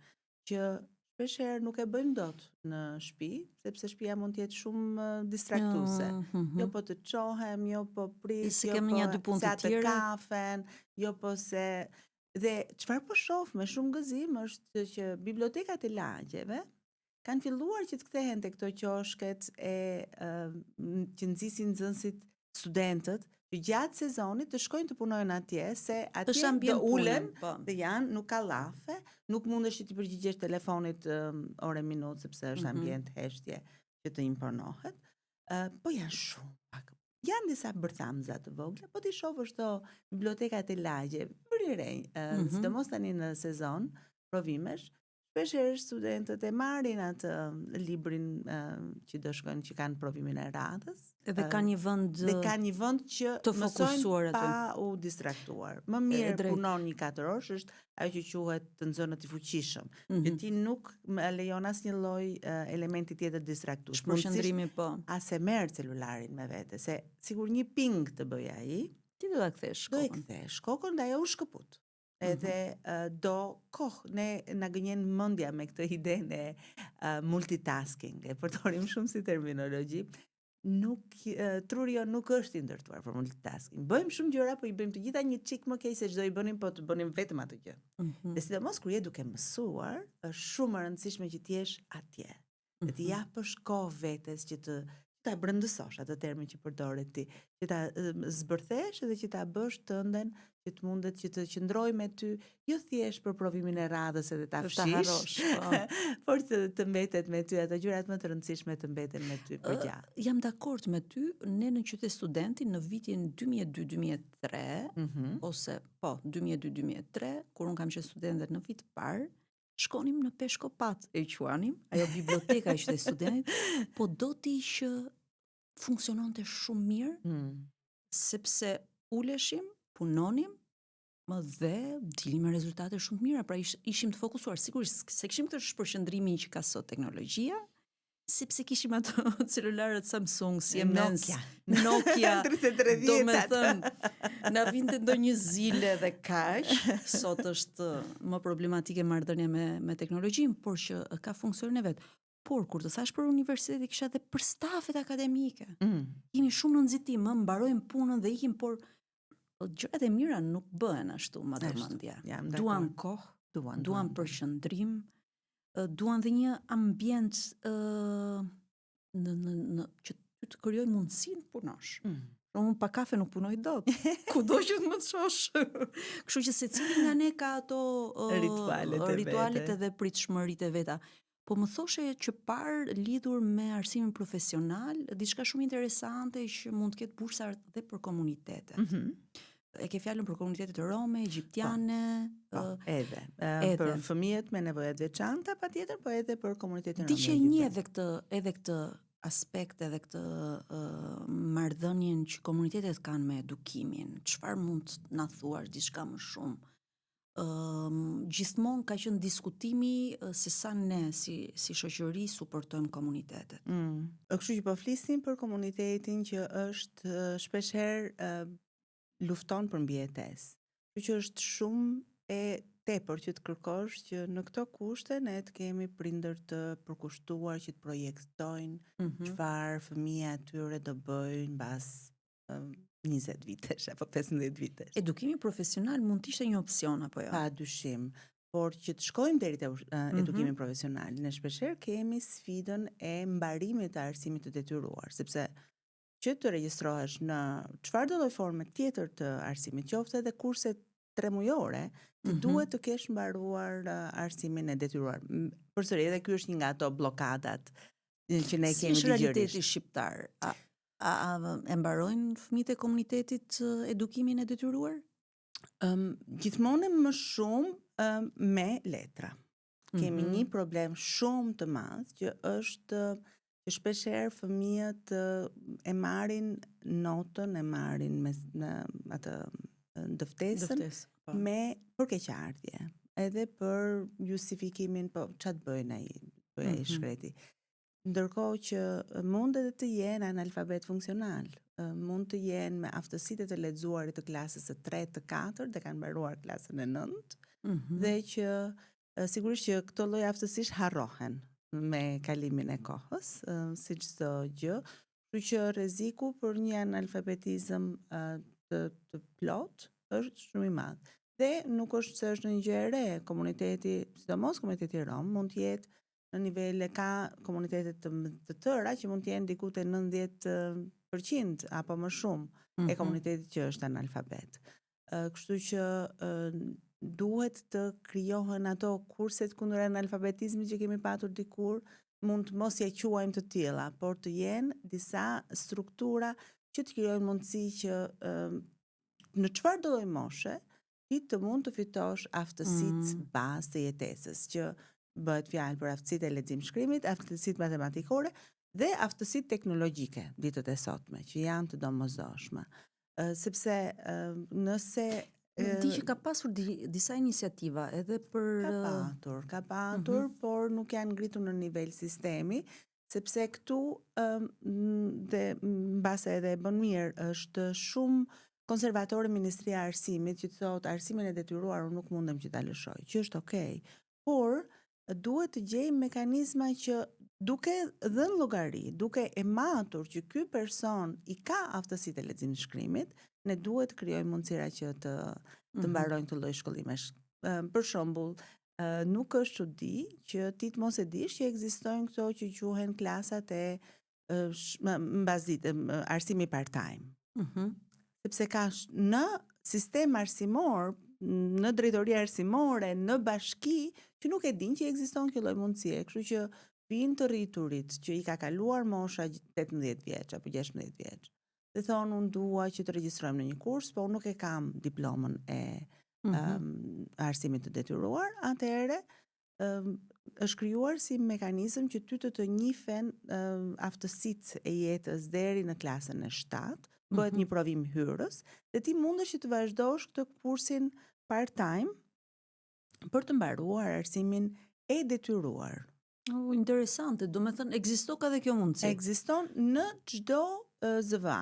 që shpeshherë nuk e bëjmë dot në shtëpi, sepse shtëpia mund të jetë shumë distraktuese. Jo po të çohem, jo po pris, jo po sa të kafen, jo po se. Dhe çfarë po shoh me shumë gëzim është që bibliotekat e lagjeve kanë filluar që të kthehen te këto qoshket që nxisin nxënësit studentët që gjatë sezonit të shkojnë të punojnë atje, se atje do ulen dhe janë, nuk ka llafe, nuk mundesh që të përgjigjesh telefonit orë minutë sepse është ambient heshtje që të imponohet. Po janë shumë pak. Janë disa bërthamza të vogla, po ti shohësh këto bibliotekat e lagjeve, sidomos tani në sezon provimesh, shpeshherë studentët e marrin atë librin që do shkojnë, që kanë provimin e radhës. Dhe ka një vend që të fokusuar pa u distraktuar. Më mirë punon një 4 orë, është ajo që quhet të nxënët i fuqishëm. Që ti nuk lejon asnjë lloj elementi tjetër distraktues. Shpërqendrimi po. As e merr celularin me vete, se sigur një ping të bëj ai, ti do ta kthesh kokën. Do e kthesh kokën dhe ajo u shkëput. Edhe do kohë, ne na gënjen mendja me këtë idenë e multitasking, e përdorim shumë si terminologji. Truri jo nuk është i ndërtuar për multitasking. Bëjmë shumë gjëra, po i bëjmë të gjitha një çik më keq se çdo i bënim, po të bënim vetëm atë gjë. Dhe sidomos kur je duke mësuar, është shumë e rëndësishme që të jesh atje. Dhe të japësh kohë vetes që ta brëndësosh, atë termin që përdoret ti, që ta zbërthesh edhe që ta bësh tënden, që të mundet që të qëndroj me ty, jo thjesht për provimin e radhës edhe ta fshish, por të mbetet me ty, ato gjërat më të rëndësishme të mbeten me ty për gjatë. Jam dakord me ty, ne në Qytet Studenti në vitin 2002-2003, ose 2002-2003, kur unë kam qenë studente në vit parë, shkonim në Peshkopat, e quanim, ajo biblioteka e Qytetit Studentit, po do t'i që funksiononte shumë mirë, sepse uleshim, punonim, dhe dilim me rezultate shumë mira, pra ishim të fokusuar, sigurisht se kishim këtë shpërqendrimin që ka sot teknologjia, sepse kishim ato celularët Samsung, Siemens, Nokia, do me thënë, na vinte ndonjë zile dhe kaq, sot është më problematike marrëdhënia me teknologjinë, por që ka funksionin e vet. Por kur të thash për universitetin, kisha edhe për stafet akademike. Jemi shumë në nxitim, mbarojmë punën dhe ikim, por gjërat e mira nuk bëhen ashtu, madhomendja. Duan kohë, duan përqendrim, duan dhe një ambient që të krijojë mundësinë të punosh. Unë pa kafe nuk punoj dot. Kudo që të më të shosh. Kështu që secili nga ne ka ato ritualet edhe pritshmëritë e veta. Po më thoshe që parë lidhur me arsimin profesional, diçka shumë interesante që mund të ketë bursa dhe për komunitetet. E ke fjalën për komunitetet rome, egjiptiane, Po, edhe. edhe. Për fëmijët me nevojat veçanta, patjetër, po edhe për komunitetin Di rom. që një edhe këtë aspekt edhe këtë marrëdhënien që komunitetet kanë me edukimin. Çfarë mund na thuash diçka më shumë? Gjithmonë ka qenë diskutimi se sa ne si shoqëri suportojmë komunitetet. Kështu që po flisim për komunitetin që është shpeshherë lufton për mbijetesë. Kështu që është shumë e tepër që të kërkosh që në këto kushte ne të kemi prindër të përkushtuar që të projektojnë çfarë fëmia e tyre do bëjnë mbas 20 vitesh apo 15 vitesh. Edukimi profesional mund të ishte një opsion apo jo? Pa dyshim, por që të shkojmë deri te edukimi profesional, ne shpeshherë kemi sfidën e mbarimit të arsimit të detyruar, sepse që të regjistrohesh në çfarë do lloj forme tjetër të arsimit, qoftë edhe kurse 3 mujore, ti duhet të kesh mbaruar arsimin e detyruar. Përsëri, edhe ky është një nga ato bllokadat që ne kemi Si realiteti shqiptar? A e mbarojnë fëmijët e komunitetit edukimin e detyruar? Gjithmonë më shumë me letra. Kemi një problem shumë të madh që është që shpeshherë fëmijët e marrin notën, e marrin në atë dëftesën me përkeqardhje, edhe për justifikimin, po ç'a të bëjnë ai shkreti. Ndërkohë që mund edhe të jenë analfabet funksional, mund të jenë me aftësitë të lexuarit të klasës së 3 të 4 dhe kanë mbaruar klasën e 9, dhe që sigurisht që këto lloj aftësish harrohen me kalimin e kohës, si çdo gjë, kështu që rreziku për një analfabetizëm të plot është shumë i madh. Dhe nuk është se është një gjë e re, komuniteti, sidomos komuniteti rom, mund të jetë në nivele, ka komunitetet të tëra që mund të jenë diku te 90% apo më shumë e komunitetit që është analfabet. Kështu që duhet të krijohen ato kurset kundër analfabetizmit që kemi patur dikur, mund të mos ja quajmë të tilla, por të jenë disa struktura që të krijojnë mundësi që në çfarë do lloj moshe ti të mund të fitosh aftësitë bazë të jetesës, që bëhet fjalë për aftësitë e lexim-shkrimit, aftësitë matematikore dhe aftësitë teknologjike ditët e sotme, që janë të domosdoshme. Sepse nëse di që ka pasur disa iniciativa edhe për ka patur, por nuk janë ngritur në nivel sistemi, sepse këtu dhe mbase edhe e bën mirë, është shumë konservatore Ministria e Arsimit që thotë arsimin e detyruar unë nuk mundem që ta lëshoj, që është okay, por duhet të gjejmë mekanizma që duke dhënë llogari, duke e matur që ky person i ka aftësitë e leximit-shkrimit, ne duhet të krijojmë mundësira që të mbarojnë këtë lloj shkollimesh. Për shembull, nuk është çudi që ti të mos e dish që ekzistojnë këto që quhen klasat e arsimi part-time. Sepse ka në sistem arsimor, në drejtori arsimore, në bashki, që nuk e din që ekziston kjo lloj mundësie, kështu që vinë të rriturit që i ka kaluar mosha 18 vjeç apo 16 vjeç. Dhe thonë unë dua që të regjistrojmë në një kurs, po unë nuk e kam diplomën e arsimit të detyruar, atëherë është krijuar si mekanizëm që ty të njihen aftësitë e jetës deri në klasën e 7, bëhet një provim hyrës, dhe ti mundesh që të vazhdosh këtë kursin part-time për të mbaruar arsimin e detyruar. Interesante, do me thënë, ekziston ka dhe kjo mundësi? Ekziston në çdo ZVA,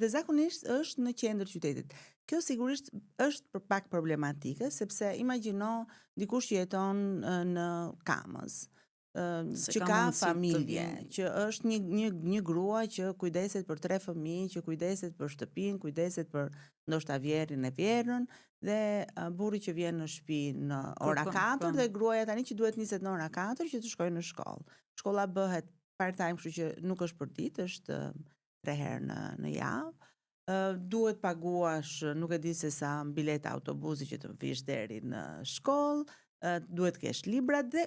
dhe zakonisht është në qendër qytetit. Kjo sigurisht është për pak problematike, sepse imagjino dikush që jeton në Kamës, që ka familje, që është një grua që kujdeset për 3 fëmijë, që kujdeset për shtëpinë, kujdeset për ndoshta vjerin e vjerën, dhe burri që vjen në shtëpi në ora 4 dhe gruaja tani që duhet niset në ora 4 që të shkojë në shkollë. Shkolla bëhet part-time, kështu që nuk është për ditë, është 3 herë në javë. Duhet paguash, nuk e di se sa bileta autobusi që të vish deri në shkollë, duhet kesh libra dhe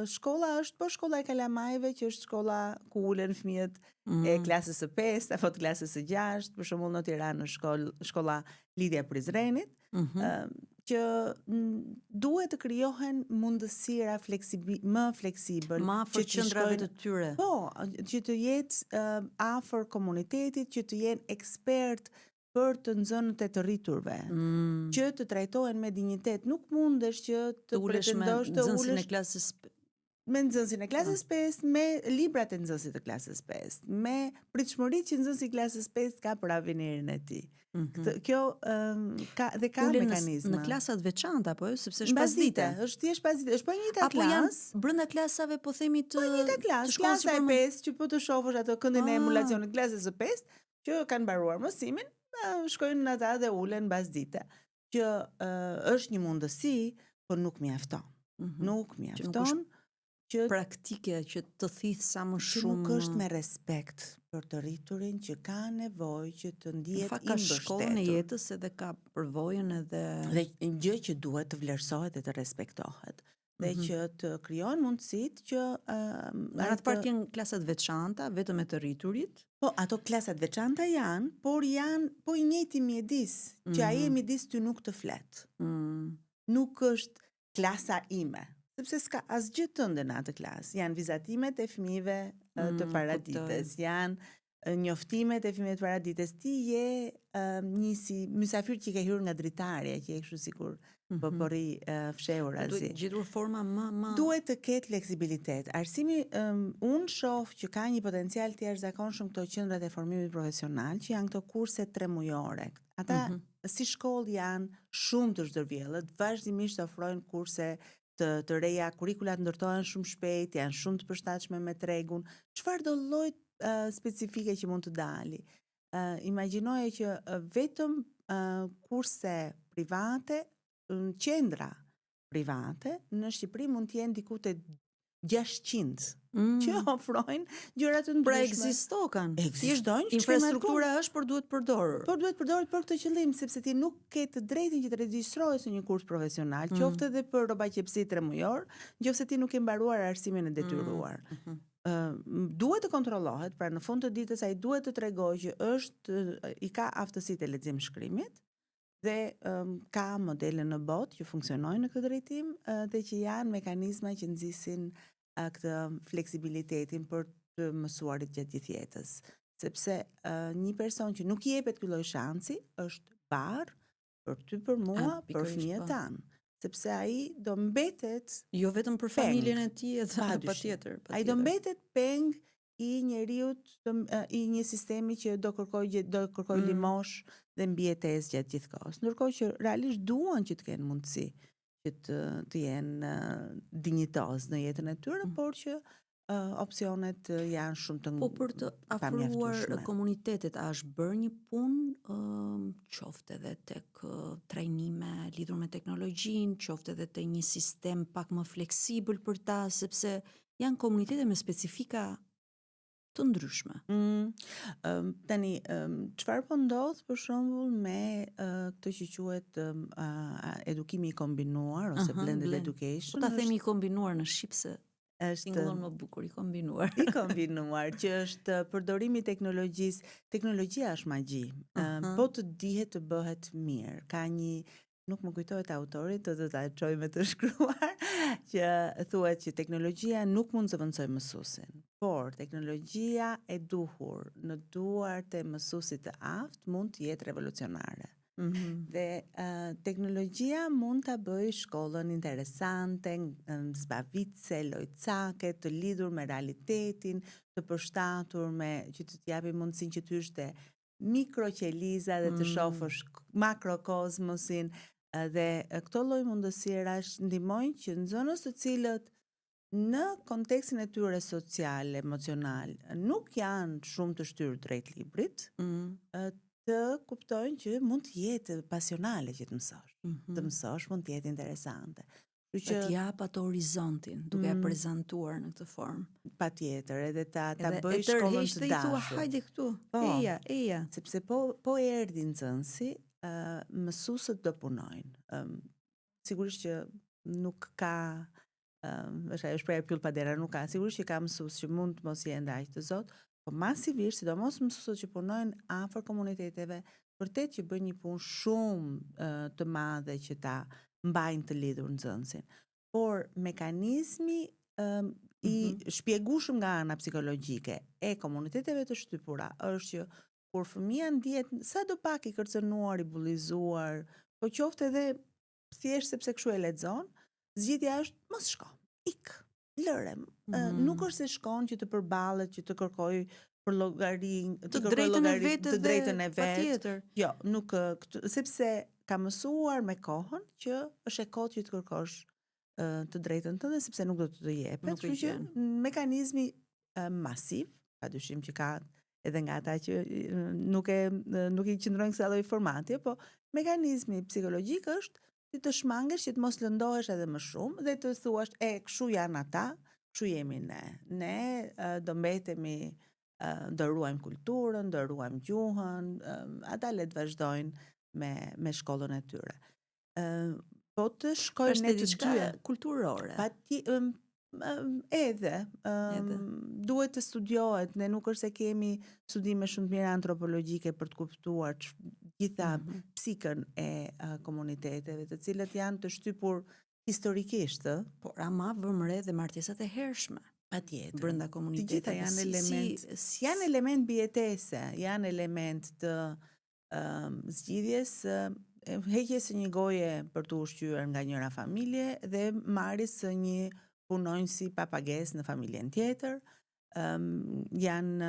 shkolla është po shkolla e kalamajve, që është shkolla ku ulen fëmijët e Mm. klasës së 5 apo të klasës së 6, për shembull në Tiranë në shkolla Lidia Prizrenit, Mhm. që duhet të krijohen mundësira më fleksibël Ma që afër të qendrave shkojnë të tyre. po, që të jetë afër komunitetit, që të jenë ekspert për të nxënët e të rriturve, Mm. që të trajtohen me dinjitet. Nuk mundesh që Të të ulesh me pretendosh të nxënësin e ulesh klasës me nxënësin e klasës 5, me librat e nxënësit të klasës 5, me pritshmëritë që nxënësi i klasës 5 ka për avenirin e tij. Mhm. Kjo ka Ulen në mekanizma. klasat veçanta, po, sepse është Mbasdite, pasdite. është thjesht pasdite, është po e njëjta Apo janë klasë. brenda klasave, po themi të Njëjta të klasë, shkollës klasa e 5 që po të shohësh ato këndin e Ah. emulacionit klasës së 5, që kanë mbaruar mësimin, shkojnë në ata dhe ulen mbasdite. Që është një mundësi, por nuk mjafton. Mhm. Nuk Që nuk mjafton që praktike që të thith sa më që shumë. nuk është me respekt për të rriturin që ka nevojë që të Në ndihet fakt i ka shkollën e mbështetur. jetës edhe ka përvojën edhe Dhe një gjë që duhet të vlerësohet dhe të respektohet. Dhe që të krijohen mundësitë që në atë part janë klasat veçanta, vetëm e të rriturit. po ato klasat veçanta janë, por janë po i njëjti mjedis, që ai e midis ty nuk të flet. Nuk është klasa ime, sepse s'ka asgjë tënde në atë klasë. Janë vizatimet e fëmijëve të paradites, janë njoftimet e fëmijëve të paradites. Ti je një si mysafir që ke hyrë nga dritarja, që je kështu sikur po porri fshehur azi. Duhet gjetur forma më Duhet të ketë fleksibilitet. Arsimi, unë shoh që ka një potencial të jashtëzakonshëm këto qendrat e formimit profesional, që janë këto kurse 3 mujore. Ata si shkollë janë shumë të zhdërvjellët, vazhdimisht ofrojnë kurse të reja, kurrikulat ndërtohen shumë shpejt, janë shumë të përshtatshme me tregun. Çfarë do lloj specifike që mund të dali? Imagjinoje që vetëm kurse private, qendra private në Shqipëri mund të jenë diku te 600 që ofrojnë gjëra të ndryshme. Pra ekzistokan. Ekzistojnë. Infrastruktura është, por duhet përdorur. Por duhet përdorur për këtë qëllim, sepse ti nuk ke të drejtin që të regjistrohesh në një kurs profesional, qoftë edhe për robaqepsi 3 mujor, nëse ti nuk ke mbaruar arsimin e detyruar. Duhet të kontrollohet, pra në fund të ditës ai duhet të tregojë që i ka aftësitë e lexim shkrimit, dhe ka modele në botë që funksionojnë në këtë drejtim dhe që janë mekanizma që nxisin këtë fleksibilitetin për të mësuarit gjatë gjithë jetës. Sepse një person që nuk i jepet ky lloj shansi është barr për ty, për mua, për fëmijët tanë. Sepse ai do mbetet jo vetëm për familjen e tij, edhe patjetër. Ai do mbetet peng i njeriut, i një sistemi që do kërkoj limosh dhe mbijetesë gjatë gjithë kohës. Ndërkohë që realisht duan që të kenë mundësi që të jenë dinjitoz në jetën e tyre, por që opsionet janë shumë të po për të afruar komunitetet, a është bërë një punë qoftë edhe tek trajnime lidhur me teknologjinë, qoftë edhe te një sistem pak më fleksibël për ta, sepse janë komunitete me specifika të ndryshme. Tani, çfarë po ndodh për shembull me këtë që quhet edukimi i kombinuar ose blended education? Po ta themi i kombinuar në shqip se është tingëllon më bukur, i kombinuar. I kombinuar, që është përdorimi i teknologjisë. Teknologjia është magji. Po të dihet të bëhet mirë. Ka një, nuk më kujtohet autorit, do ta çoj me të shkruar, që thuhet që teknologjia nuk mund të zëvendësojë mësuesin, por teknologjia e duhur në duart e mësuesit të aftë mund të jetë revolucionare. Dhe teknologjia mund ta bëjë shkollën interesante, zbavitse, lojcake, të lidhur me realitetin, të përshtatur me që të japi mundësinë që të hysh te mikroqeliza dhe të shohësh makrokozmosin, dhe këto lloj mundësirash ndihmojnë që nxënës të cilët në kontekstin e tyre social, emocional, nuk janë shumë të shtyrë drejt librit, të kuptojnë që mund të jetë pasionale që të mësosh. Të mësosh mund të jetë interesante. Që të jap ato horizontin, duke e prezantuar në këtë formë. Patjetër, edhe ta bëj shkollën të dashur. Thua, hajde këtu. Eja. Sepse po erdhi nxënësi, mësuesët do punojnë. Sigurisht që nuk ka është ajo shpreha pyll pa dera nuk ka. Sigurisht që ka mësues që mund të mos jenë aq të zot, por masivisht, sidomos mësuesët që punojnë afër komuniteteve, vërtet që bëjnë një punë shumë të madhe që ta mbajnë të lidhur nxënësin. Por mekanizmi i shpjegueshëm nga ana psikologjike e komuniteteve të shtypura është që kur fëmia ndihet sadopak i kërcënuar, i bullizuar, po qoftë edhe thjesht sepse kështu e lexon, zgjidhja është mos shko, ik, lërem. Nuk është se shkon që të përballet, që të kërkoj për llogari, të drejtën e vet, të drejtën e vet. Patjetër. Jo, nuk sepse ka mësuar me kohën që është e kohë që të kërkosh të drejtën tënde sepse nuk do të jepet. Kështu që mekanizmi masiv, padyshim që ka edhe nga ata që nuk i qëndrojnë kësaj lloji formati, po mekanizmi psikologjik është që të shmangesh, që të mos lëndohesh edhe më shumë dhe të thuash, kështu janë ata, kështu jemi ne. Ne do mbetemi, do ruajmë kulturën, do ruajmë gjuhën, ata le të vazhdojnë me shkollën e tyre. Po të shkojnë ne të dyja kulturore. Edhe duhet të studiohet, ne nuk është se kemi studime shumë të mira antropologjike për të kuptuar gjitha psikën e komuniteteve, të cilët janë të shtypur historikisht, por ama vëmë re dhe martesat e hershme. Patjetër. Brenda komuniteteve. Të gjitha janë element, janë element bijetese, janë element të zgjidhjes, heqjes së një goje për të ushqyer nga njëra familje dhe marrjes së një punonjësi pa pagesë në familjen tjetër. Janë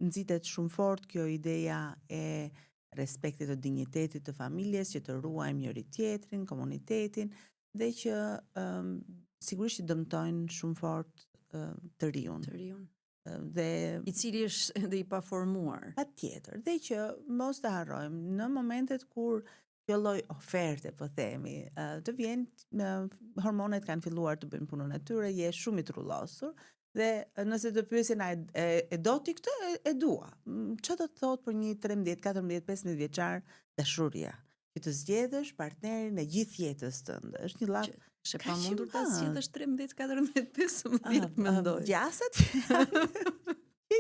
nxitet shumë fort kjo ideja e respektit të dinjitetit të familjes, që të ruajmë njëri tjetrin, komunitetin, dhe që sigurisht që dëmtojnë shumë fort të riun. Dhe i cili është edhe i paformuar. Patjetër, dhe që mos të harrojmë në momentet kur kjo lloj oferte, po themi, të vjen, hormonet kanë filluar të bëjnë punën e tyre, je shumë i trullosur, dhe nëse të pyesin e do ti këtë, e dua. Çfarë do të thotë për një 13, 14, 15 vjeçar dashuria? Që të zgjedhësh partnerin e gjithë jetës tënde. Është një llaf Shë pa mundur ta zgjedhësh 13, 14, 15, mendoj. Gjasat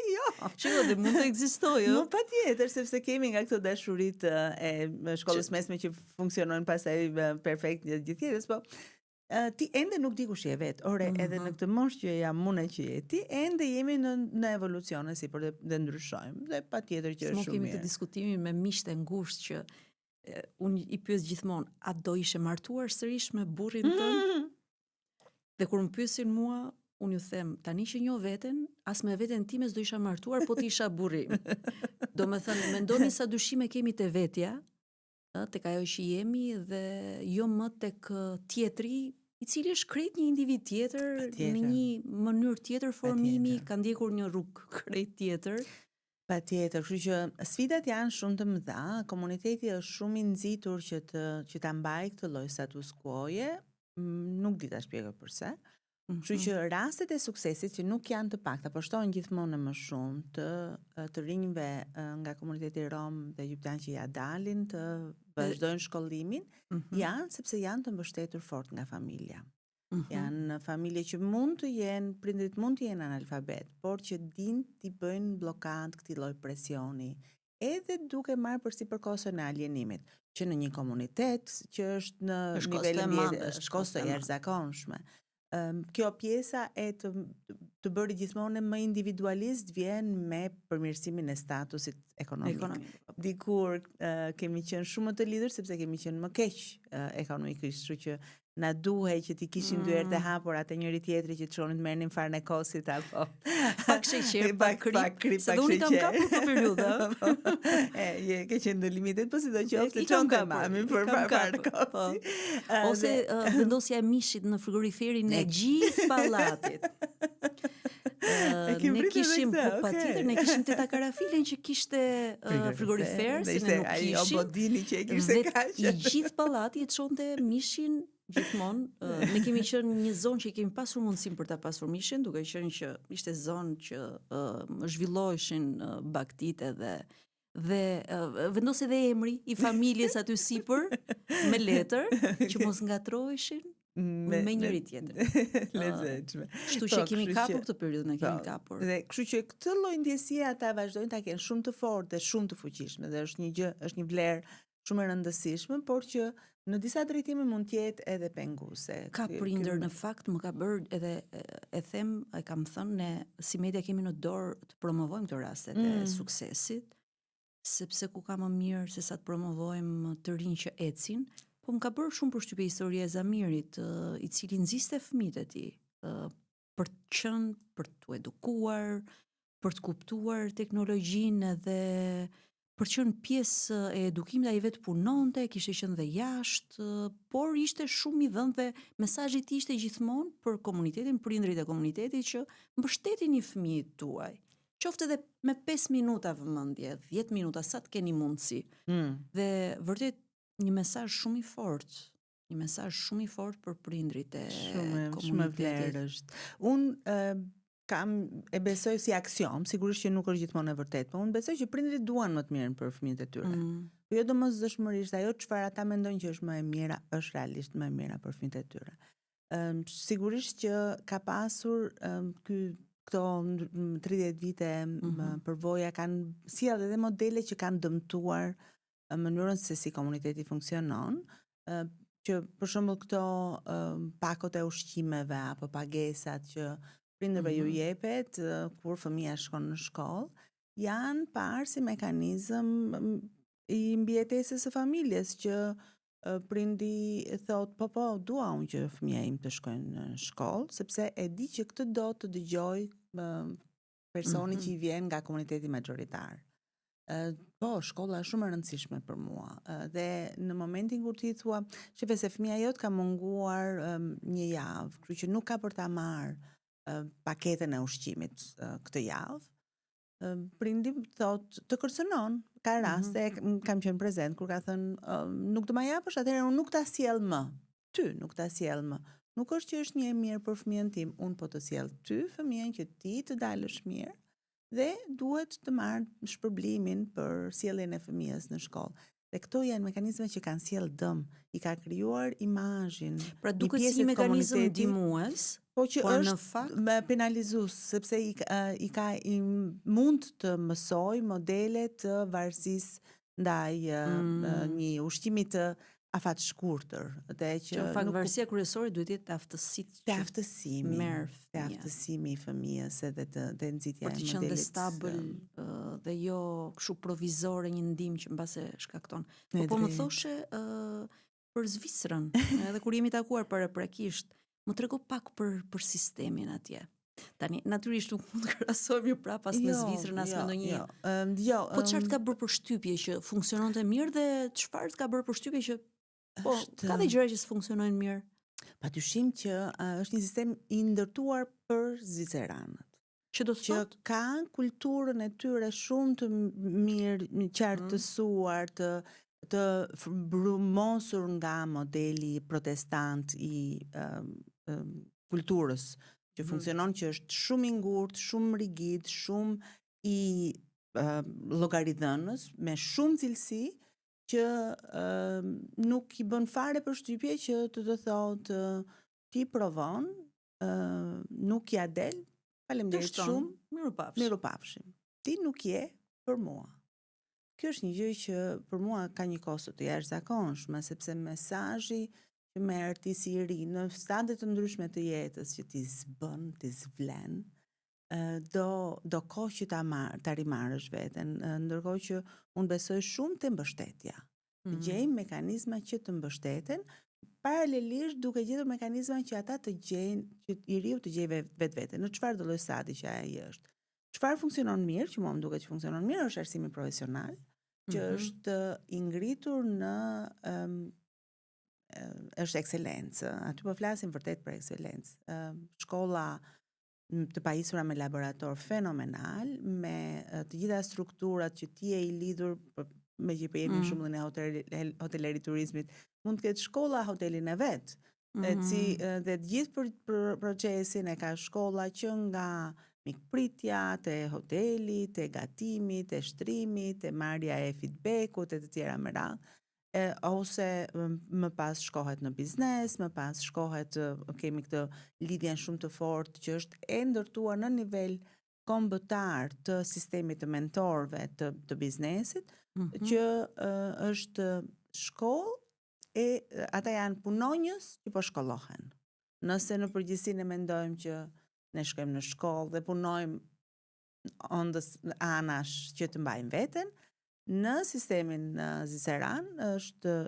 jo. Shiko, dhe mund të ekzistojë. Nuk patjetër, sepse kemi nga këto dashuritë e shkollës mesme që funksionojnë pastaj perfekt gjithë jetës, po ti ende nuk di kush je vet. Ore, edhe në këtë moshë që jam unë që je ti, ende jemi në evolucione sipër dhe ndryshojmë. Dhe patjetër që është shumë mirë. Kemi të diskutimin me miqtë e ngushtë që unë i pyes gjithmonë, a do ishe martuar sërish me burrin tënd? Dhe kur më pyesin mua, unë ju them, tani që njoh veten, as me veten time s'do isha martuar, po të isha burrim. Do me thënë, mendoni sa dyshime kemi te vetja, tek ajo që jemi, dhe jo më tek tjetri, i cili është krejt një individ tjetër, në një mënyrë tjetër formimi, ka ndjekur një rrugë krejt tjetër. Patjetër, kështu që sfidat janë shumë të mëdha, komuniteti është shumë i nxitur që ta mbajë këtë lloj status quo-je, nuk di ta shpjegoj pse. Kështu që rastet e suksesit që nuk janë të pakta, por shtohen gjithmonë më shumë të rinjve nga komuniteti rom dhe egyptian që ja dalin të vazhdojnë shkollimin, janë sepse janë të mbështetur fort nga familja. Janë familje që mund të jenë, prindrit mund të jenë analfabet, por që din t'i bëjnë blokad këtij lloj presioni, edhe duke marrë përsipërkosën e alienimit, që në një komunitet që është në nivelin mjedis, është kosto e jashtëzakonshme. Kjo pjesa e të bërë gjithmonë më individualist vjen me përmirësimin e statusit ekonomik. Dikur kemi qenë shumë më të lidhur sepse kemi qenë më keq ekonomikisht, kështu që na duhej që ti kishim dy herë të hapur atë njëri tjetri që të shonin të merrnin farën e kosit apo pak sheqer, pak krip, se unë kam kapur për periudhë. Je ke qenë në limitet, po sidoqoftë të çonte mami për farën e kosit. Ose vendosja e mishit në frigoriferin e gjithë pallatit. Ne kishim patjetër, ne kishim teta Karafilen që kishte frigorifer, se ne nuk kishim. Ai Obodini që e kishte kaq. I gjithë pallati e çonte mishin gjithmonë. Ne kemi qenë një zonë që i kemi pasur mundësinë për ta pasur mishin, duke qenë që ishte zonë që zhvilloheshin baktitë dhe vendosi dhe emri i familjes aty sipër me letër që mos ngatroheshin. me njëri tjetrin. lezetshme. Kështu që kemi kapur këtë periudhën, e kemi kapur. Dhe kështu që këtë lloj ndjesie ata vazhdojnë ta kenë shumë të fortë dhe shumë të fuqishme dhe është një gjë, është një vlerë shumë e rëndësishme, por që në disa drejtime mund të jetë edhe penguese. Ka prindër në fakt më ka bërë edhe e them, e kam thënë, ne si media kemi në dorë të promovojmë këto rastet e suksesit, sepse ku ka më mirë se sa të promovojmë të rinj që ecin, po më ka bërë shumë përshtypje historia e Zamirit, i cili nxiste fëmijët e tij për të qenë, për të edukuar, për të kuptuar teknologjinë edhe për të qenë pjesë e edukimit. Ai vetë punonte, kishte qenë dhe jashtë, por ishte shumë i dhënë dhe mesazhi i tij ishte gjithmonë për komunitetin, prindërit e komunitetit që mbështetini fëmijët tuaj. Qoftë edhe me 5 minuta vëmendje, 10 minuta, sa të keni mundësi. Dhe vërtet një mesazh shumë i fortë. Një mesazh shumë i fortë për prindrit e komunitetit. Shumë vlerë është. Unë e besoj si aksion, sigurisht që nuk është gjithmonë e vërtetë, por unë besoj që prindrit duan më të mirën për fëmijët e tyre. Jo domosdoshmërisht ajo çfarë ata mendojnë që është më e mira, është realisht më e mira për fëmijët e tyre. Sigurisht që ka pasur këto 30 vite përvoja kanë sjellë edhe modele që kanë dëmtuar mënyrën se si komuniteti funksionon, që për shembull këto pakot e ushqimeve apo pagesat që prindërve ju jepet kur fëmia shkon në shkollë, janë parë si mekanizëm i mbijetesës së familjes që prindi thot po dua unë që fëmia im të shkojnë në shkollë, sepse e di që këtë do të dëgjoj personi që i vjen nga komuniteti majoritar. Po, shkolla është shumë e rëndësishme për mua. Dhe në momentin kur ti thua, shefe se fëmia jot ka munguar një javë, kështu që nuk ka për ta marrë paketën e ushqimit këtë javë, prindi thot të kërcënon. Ka raste, kam qenë prezent kur ka thënë nuk do ma japësh, atëherë unë nuk ta sjell më. Ty nuk ta sjell më. Nuk është që është një e mirë për fëmijën tim, unë po të sjell ty fëmijën që ti të dalësh mirë dhe duhet të marrë shpërblimin për sjelljen e fëmijës në shkollë. Dhe këto janë mekanizme që kanë sjell dëm, i ka krijuar imazhin. Pra duket si një mekanizëm ndihmues, po që por është në fakt penalizues, sepse i mund të mësoj modele të varësisë ndaj një ushqimi të afatshkurtër, dhe që në fakt varësia kryesore duhet jetë aftësimi i fëmijës edhe të nxitja e modelit. Për të qenë dhe stabil dhe jo kështu provizore një ndihmë që mbase shkakton. Po më thoshe për Zvicrën, edhe kur jemi takuar paraprakisht, më trego pak për sistemin atje. Tani, natyrisht nuk mund të krahasojmë prapë as me Zvicrën as me ndonjë. Po çfarë ka bërë përshtypje që funksiononte mirë dhe çfarë ka bërë përshtypje që ka dhe gjëra që s'funksionojnë mirë? Patyshim që është një sistem i ndërtuar për zviceranët. Që do të thotë ka kulturën e tyre shumë të mirë, qartësuar, të brumosur nga modeli protestant i kulturës, që funksionon, që është shumë i ngurtë, shumë rigid, shumë i llogaridhënës, me shumë cilësi, që nuk i bën fare përshtypje që të thotë ti provon, nuk ja del, faleminderit shumë, mirupafshim. Ti nuk je për mua. Kjo është një gjë që për mua ka një kosto të jashtëzakonshme, sepse mesazhi që merr ti si i ri në stade të ndryshme të jetës, që ti s'bën, ti s'vlen, do kohë që ta rimarrësh veten, ndërkohë që unë besoj shumë te mbështetja. Të gjejmë mekanizma që të mbështeten, paralelisht duke gjetur mekanizma që ata të gjejnë, që i riu të gjejë vetveten, në çfarë do lloj stadi që ai është. Çfarë funksionon mirë, që mua më duket që funksionon mirë, është arsimi profesional, që është i ngritur në është ekselencë. Aty po flasim vërtet për ekselencë. Shkolla të pajisura me laborator fenomenal, me të gjitha strukturat që ti e i lidhur, me që po jepim shembullin e hoteleri turizmit, mund të ketë shkolla hotelin e vet. Dhe të gjithë procesin e ka shkolla që nga mikpritja, te hoteli, te gatimi, te shtrimi, te marrja e feedbackut e të tjera me radhë. ose më pas shkohet në biznes, më pas shkohet, kemi këtë lidhjen shumë të fortë që është e ndërtuar në nivel kombëtar të sistemit të mentorëve të biznesit, që është shkollë e ata janë punonjës që po shkollohen. Nëse në përgjithësi ne mendojmë që ne shkojmë në shkollë dhe punojmë anash që të mbajnë veten, në sistemin zisëran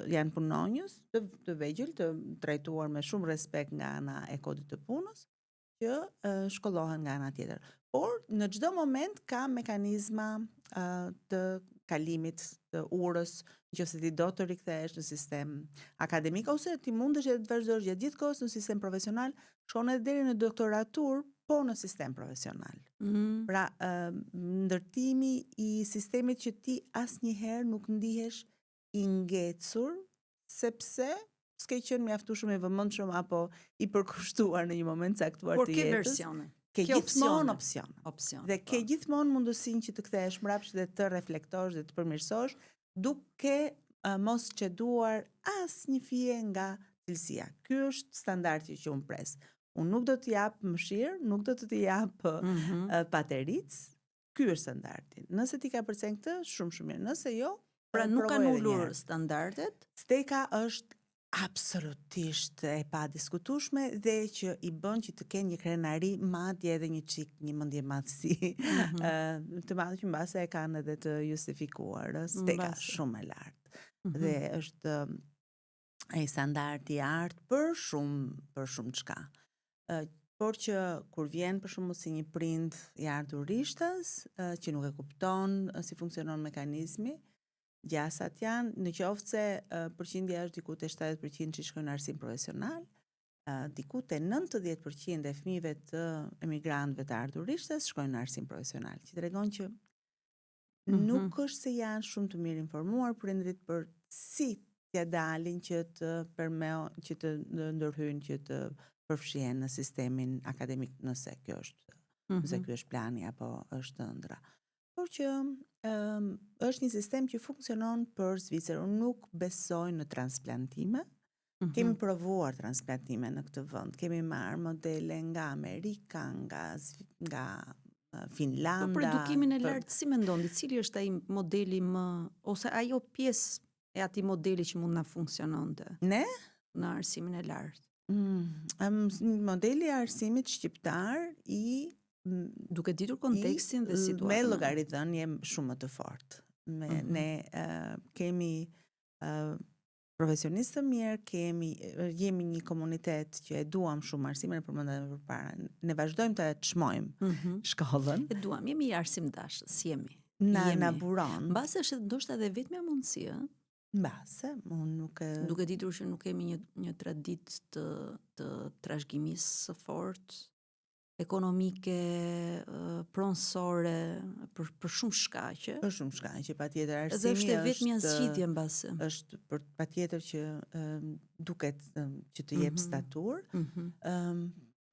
janë punonjës të vegjël, të trajtuar me shumë respekt nga ana e kodit të punës, që shkollohen nga ana tjetër. Por në çdo moment ka mekanizma të kalimit të urës, nëse ti do të rikthehesh në sistem akademik ose ti mundesh edhe të vazhdosh gjatë gjithë kohës në sistem profesional, shkon edhe deri në doktoratur, po në sistem profesional. Pra, ndërtimi i sistemit që ti asnjëherë nuk ndihesh i ngecur, sepse s'ke qenë mjaftueshëm i vëmendshëm apo i përkushtuar në një moment caktuar të jetës. Por ke versione. Ke gjithmonë opsione. Dhe ke gjithmonë mundësinë që të kthehesh mbrapsht dhe të reflektosh dhe të përmirësosh, duke mos çeduar asnjë fije nga cilësia. Ky është standardi që unë pres. Unë nuk do të jap mëshirë, nuk do të jap pateric. Ky është standardi. Nëse ti ka përcen këtë, shumë mirë. Nëse jo, pra nuk kanë ulur standardet. Steka është absolutisht e pa diskutueshme dhe që i bën që të kenë një krenari, madje edhe një mendje madhësi të madhe që mbase e kanë edhe të justifikuar. Steka shumë e lartë. Dhe është ai standardi i artë për shumë çka. Por që kur vjen për shembull si një prind i ardhurishtas që nuk e kupton si funksionon mekanizmi, gjasat janë, në qoftë se përqindja është diku te 70% që shkojnë në arsim profesional, diku te 90% e fëmijëve të emigrantëve të ardhurishtas shkojnë në arsim profesional, që tregon që nuk është se janë shumë të mirë informuar prindrit për si t'ia dalin që të ndërhyjnë, që të përfshihen në sistemin akademik, nëse ky është plani apo është ëndra. Por që është një sistem që funksionon për Zvicër. Unë nuk besoj në transplantime. Kemi provuar transplantime në këtë vend. Kemi marrë modele nga Amerika, nga Finlanda. Për edukimin e lartë, si mendon, cili është ai modeli ose ajo pjesë e atij modeli që mund na funksiononte? Ne? Në arsimin e lartë. Modeli i arsimit shqiptar duke ditur kontekstin dhe situatën. Me llogaridhënie shumë më të fortë. Ne kemi profesionistë të mirë, jemi një komunitet që e duam shumë arsimin, e përmendëm më përpara. Ne vazhdojmë të çmojmë shkollën. E duam, jemi arsimdashës, jemi. Na buron. Mbase është ndoshta edhe vetmja mundësi, Mbase, unë nuk e... Duke ditur që nuk kemi një traditë të trashëgimisë së fortë, ekonomike, pronësore, për shumë shkaqe. Për shumë shkaqe, patjetër arsimi është. Edhe është vetmja zgjidhje mbase. Është patjetër që duket që të jep statur,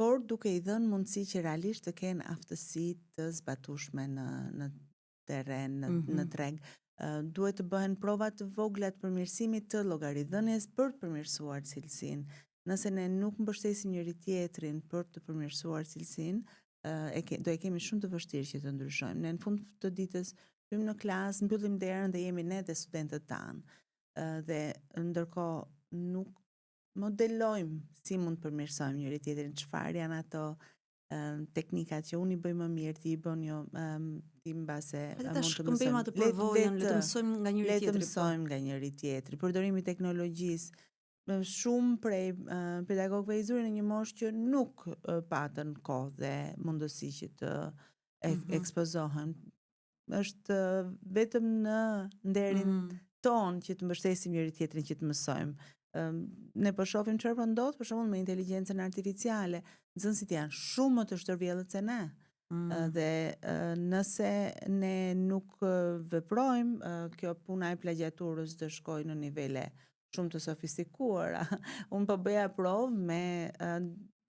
por duke i dhënë mundësi që realisht të kenë aftësi të zbatueshme në terren, në treg. Duhet të bëhen prova të vogla të përmirësimit të llogaridhënies për të përmirësuar cilësinë. Nëse ne nuk mbështesim njëri tjetrin për të përmirësuar cilësinë, do e kemi shumë të vështirë që të ndryshojmë. Ne në fund të ditës hyjmë në klasë, mbyllim derën dhe jemi ne dhe studentët tanë. Dhe ndërkohë nuk modelojmë si mund të përmirësojmë njëri tjetrin, çfarë janë ato teknikat që unë i bëj më mirë, ti i bën jo, ti mbase mund të mësojmë atë përvojën, le të mësojmë nga njëri tjetri. Le të mësojmë nga njëri tjetri. Përdorimi i teknologjisë. Shumë prej pedagogëve i zurin në një moshë që nuk patën kohë dhe mundësi që të ekspozohen. Është vetëm në nderin ton që të mbështesim njëri tjetrin, që të mësojmë. Ne po shohim çfarë po ndodh për shembull me inteligjencën artificiale. Nxënësit janë shumë më të shtërvjellët se ne. Dhe nëse ne nuk veprojmë, kjo puna e plagjaturës do shkojë në nivele shumë të sofistikuara. Unë po bëja provë me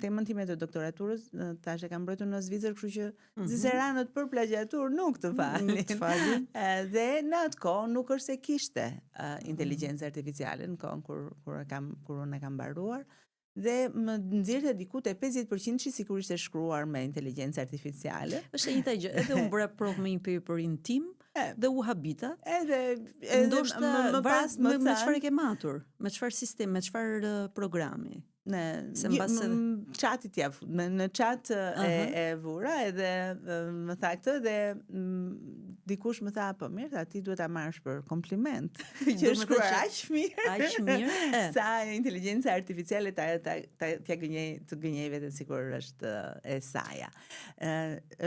temën time të doktoraturës, tash e kam mbrojtur në Zvicër, kështu që zviceranët për plagjatur nuk të falin. Të falin. Dhe në atë kohë nuk është se kishte inteligjencë artificiale në kohën kur unë e kam mbaruar. Dhe më nxirrte diku te 50% sigurisht e shkruar me inteligjencë artificiale. Është e njëjta gjë. Edhe unë bëra provë me një paper intim dhe u habita. Edhe ndoshta më pas me çfarë ke matur, me çfarë sistem, me çfarë programi. Chatit në chat e vura edhe më tha këtë dhe dikush më tha po mirë, ti duhet ta marrësh për kompliment. Që shkruar aq mirë. Sa inteligjenca artificiale t'ja gënjej veten sikur është e saja.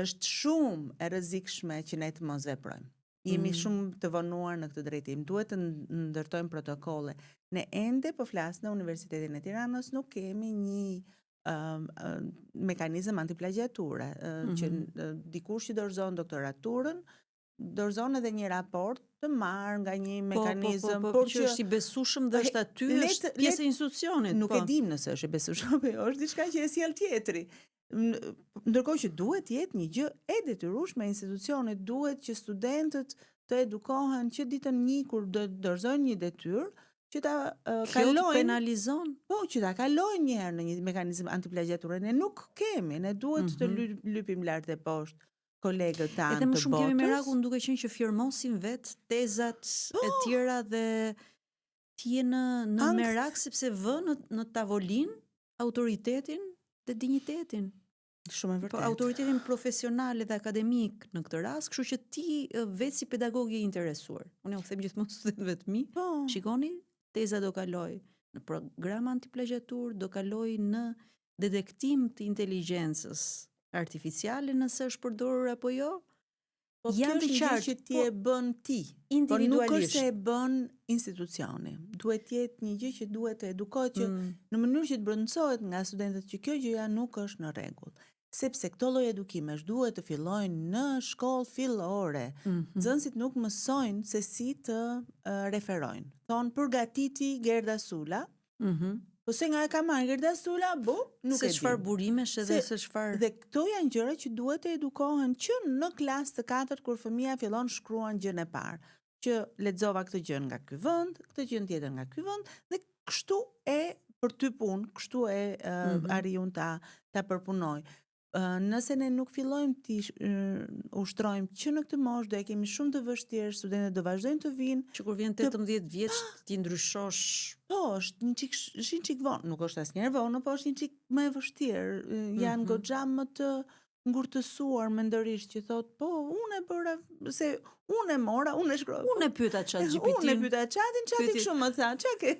Është shumë e rrezikshme që ne të mos veprojmë. Jemi shumë të vonuar në këtë drejtim. Duhet të ndërtojmë protokolle. Ne ende po flas në Universitetin e Tiranës nuk kemi një mekanizëm antiplagjature që dikush që dorëzon doktoraturën dorëzon edhe një raport të marrë nga një mekanizëm por që është i besueshëm dhe është aty, është pjesë e institucionit. Nuk e dim nëse është i besueshëm, është diçka që e sjell tjetri. Ndërkohë që duhet jetë një gjë e detyrueshme e institucionit, duhet që studentët të edukohen që ditën 1 kur do dorëzojnë një detyrë, që ta kalojnë. Kjo penalizon? Po, që ta kalojnë një herë në një mekanizëm antiplagjature. Ne nuk kemi, ne duhet të lypim lart e poshtë kolegët tanë të botës. Edhe më shumë kemi merakun duke qenë që firmosin vet tezat e tjera dhe ti në merak sepse vë në tavolinë autoritetin dhe dinjitetin. Shumë e vërtetë. Po autoritetin profesional dhe akademik në këtë rast, kështu që ti vetë si pedagog je interesuar. Unë u them gjithmonë studentëve të mi, shikoni, teza do kaloj në program antiplagjatur, do kaloj në detektim të inteligjencës artificiale nëse është përdorur apo jo. Po janë të qartë që ti e bën ti, por nuk është se e bën institucioni. Duhet jetë një gjë që duhet të edukohet që në mënyrë që të brëndësohet nga studentët që kjo gjëja nuk është në rregull. Sepse këto lloj edukimesh duhet të fillojnë në shkollë fillore. Nxënësit nuk mësojnë se si të referojnë. Thonë përgatiti Gerda Sula. Po se nga e ka marrë Gerda Sula, nuk e di. Se çfarë burimesh edhe se çfarë. Dhe këto janë gjëra që duhet të edukohen që në klasë të 4 kur fëmia fillon shkruan gjën e parë, që lexova këtë gjën nga ky vend, këtë gjën tjetër nga ky vend dhe kështu e për ty punë, kështu e arriun ta përpunoj. Nëse ne nuk fillojmë të ushtrojmë që në këtë moshë do e kemi shumë të vështirë, studentët do vazhdojnë të vinë. Që kur vjen 18 vjeç ti ndryshosh. Po, është një çik vonë, nuk është asnjëherë vonë, po është një çik më e vështirë. Janë goxha më të ngurtësuar mendërisht që thot, po, unë e bëra, se unë e mora, unë e shkrova. Unë e pyeta ChatGPT-in. Unë e pyeta chatin kështu më tha, çka ke?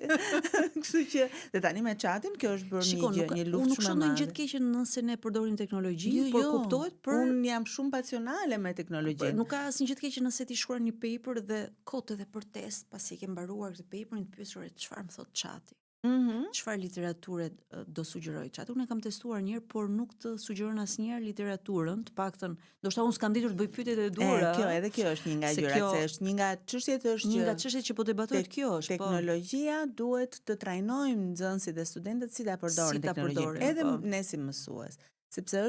Kështu që dhe tani me chatin kjo është bërë një gjë, një luftë shumë e madhe. Unë nuk shoh gjë të keqe nëse ne përdorim teknologji, por kuptohet për unë jam shumë pasionale me teknologjinë. Nuk ka asnjë gjë të keqe nëse ti shkruan një paper dhe kot edhe për test, pasi e ke mbaruar këtë paperin, të pyesur çfarë më thot chati. Çfarë literature do sugjeroj chati? Unë e kam testuar një herë, por nuk të sugjeron asnjëherë literaturën, të paktën, ndoshta unë s'kam ditur të bëj pyetjet e duhura. Kjo është një nga gjërat, se është një nga çështjet një nga çështjet që po debatohet kjo është. Teknologjia duhet të trajnojmë nxënësit dhe studentët si ta përdorin teknologjinë, edhe ne si mësues, sepse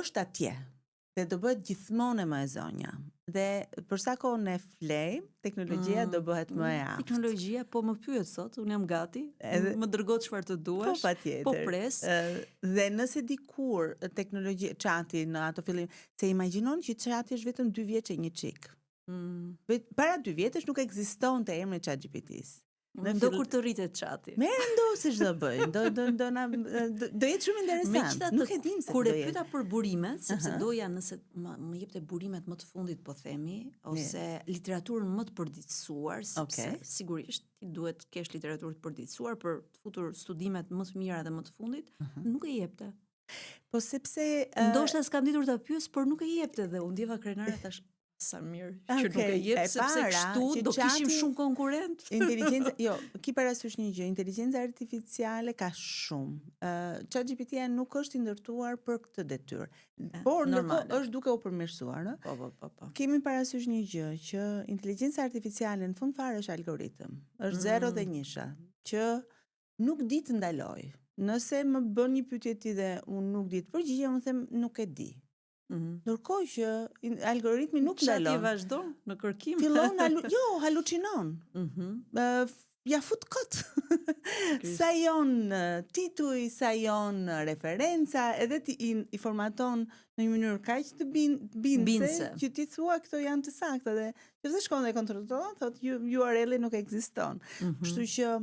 është atje. Dhe do bëhet gjithmonë më e zonja. Dhe për sa kohë ne flej, teknologjia do bëhet më e aftë. Teknologjia po më pyet sot, unë jam gati, më dërgo çfarë të duash. Po patjetër. Po pres. Dhe nëse dikur teknologjia chati në ato fillim, se imagjinon që chati është vetëm 2 vjeç e një çik. Para 2 vjetësh nuk ekzistonte emri ChatGPT-s. Do kur të rritet chati. Merë se ç'do bëj. Do jetë shumë interesant. Nuk e dim se kur e pyeta për burimet, sepse doja nëse më jepte burimet më të fundit po themi, ose literaturën më të përditësuar, sepse sigurisht ti duhet të kesh literaturë të përditësuar për të futur studimet më të mira dhe më të fundit, nuk e jepte. Po sepse ndoshta s'kam ditur ta pyes, por nuk e jepte dhe u ndjeva krenare tash. Sa mirë që nuk e jep, sepse kështu do kishim shumë konkurrent. Inteligenca, ki parasysh një gjë, inteligjenca artificiale ka shumë. ChatGPT-ja nuk është i ndërtuar për këtë detyrë. Por ndërkohë është duke u përmirësuar, ëh? Po. Kemi parasysh një gjë, që inteligjenca artificiale në fund fare është algoritëm. Është 0 dhe 1, që nuk di të ndaloj. nëse më bën një pyetje ti dhe unë nuk di të përgjigjem, unë them nuk e di. Ndërkohë që algoritmi nuk Çati ndalon. vazhdon në kërkim. Fillon halucinon. Ja fut kot. Sa jon tituj, sa jon referenca, edhe i formaton në një mënyrë kaq të bindse që ti thua këto janë të sakta dhe nëse shkon dhe kontrollon, thotë URL-i nuk ekziston. Kështu që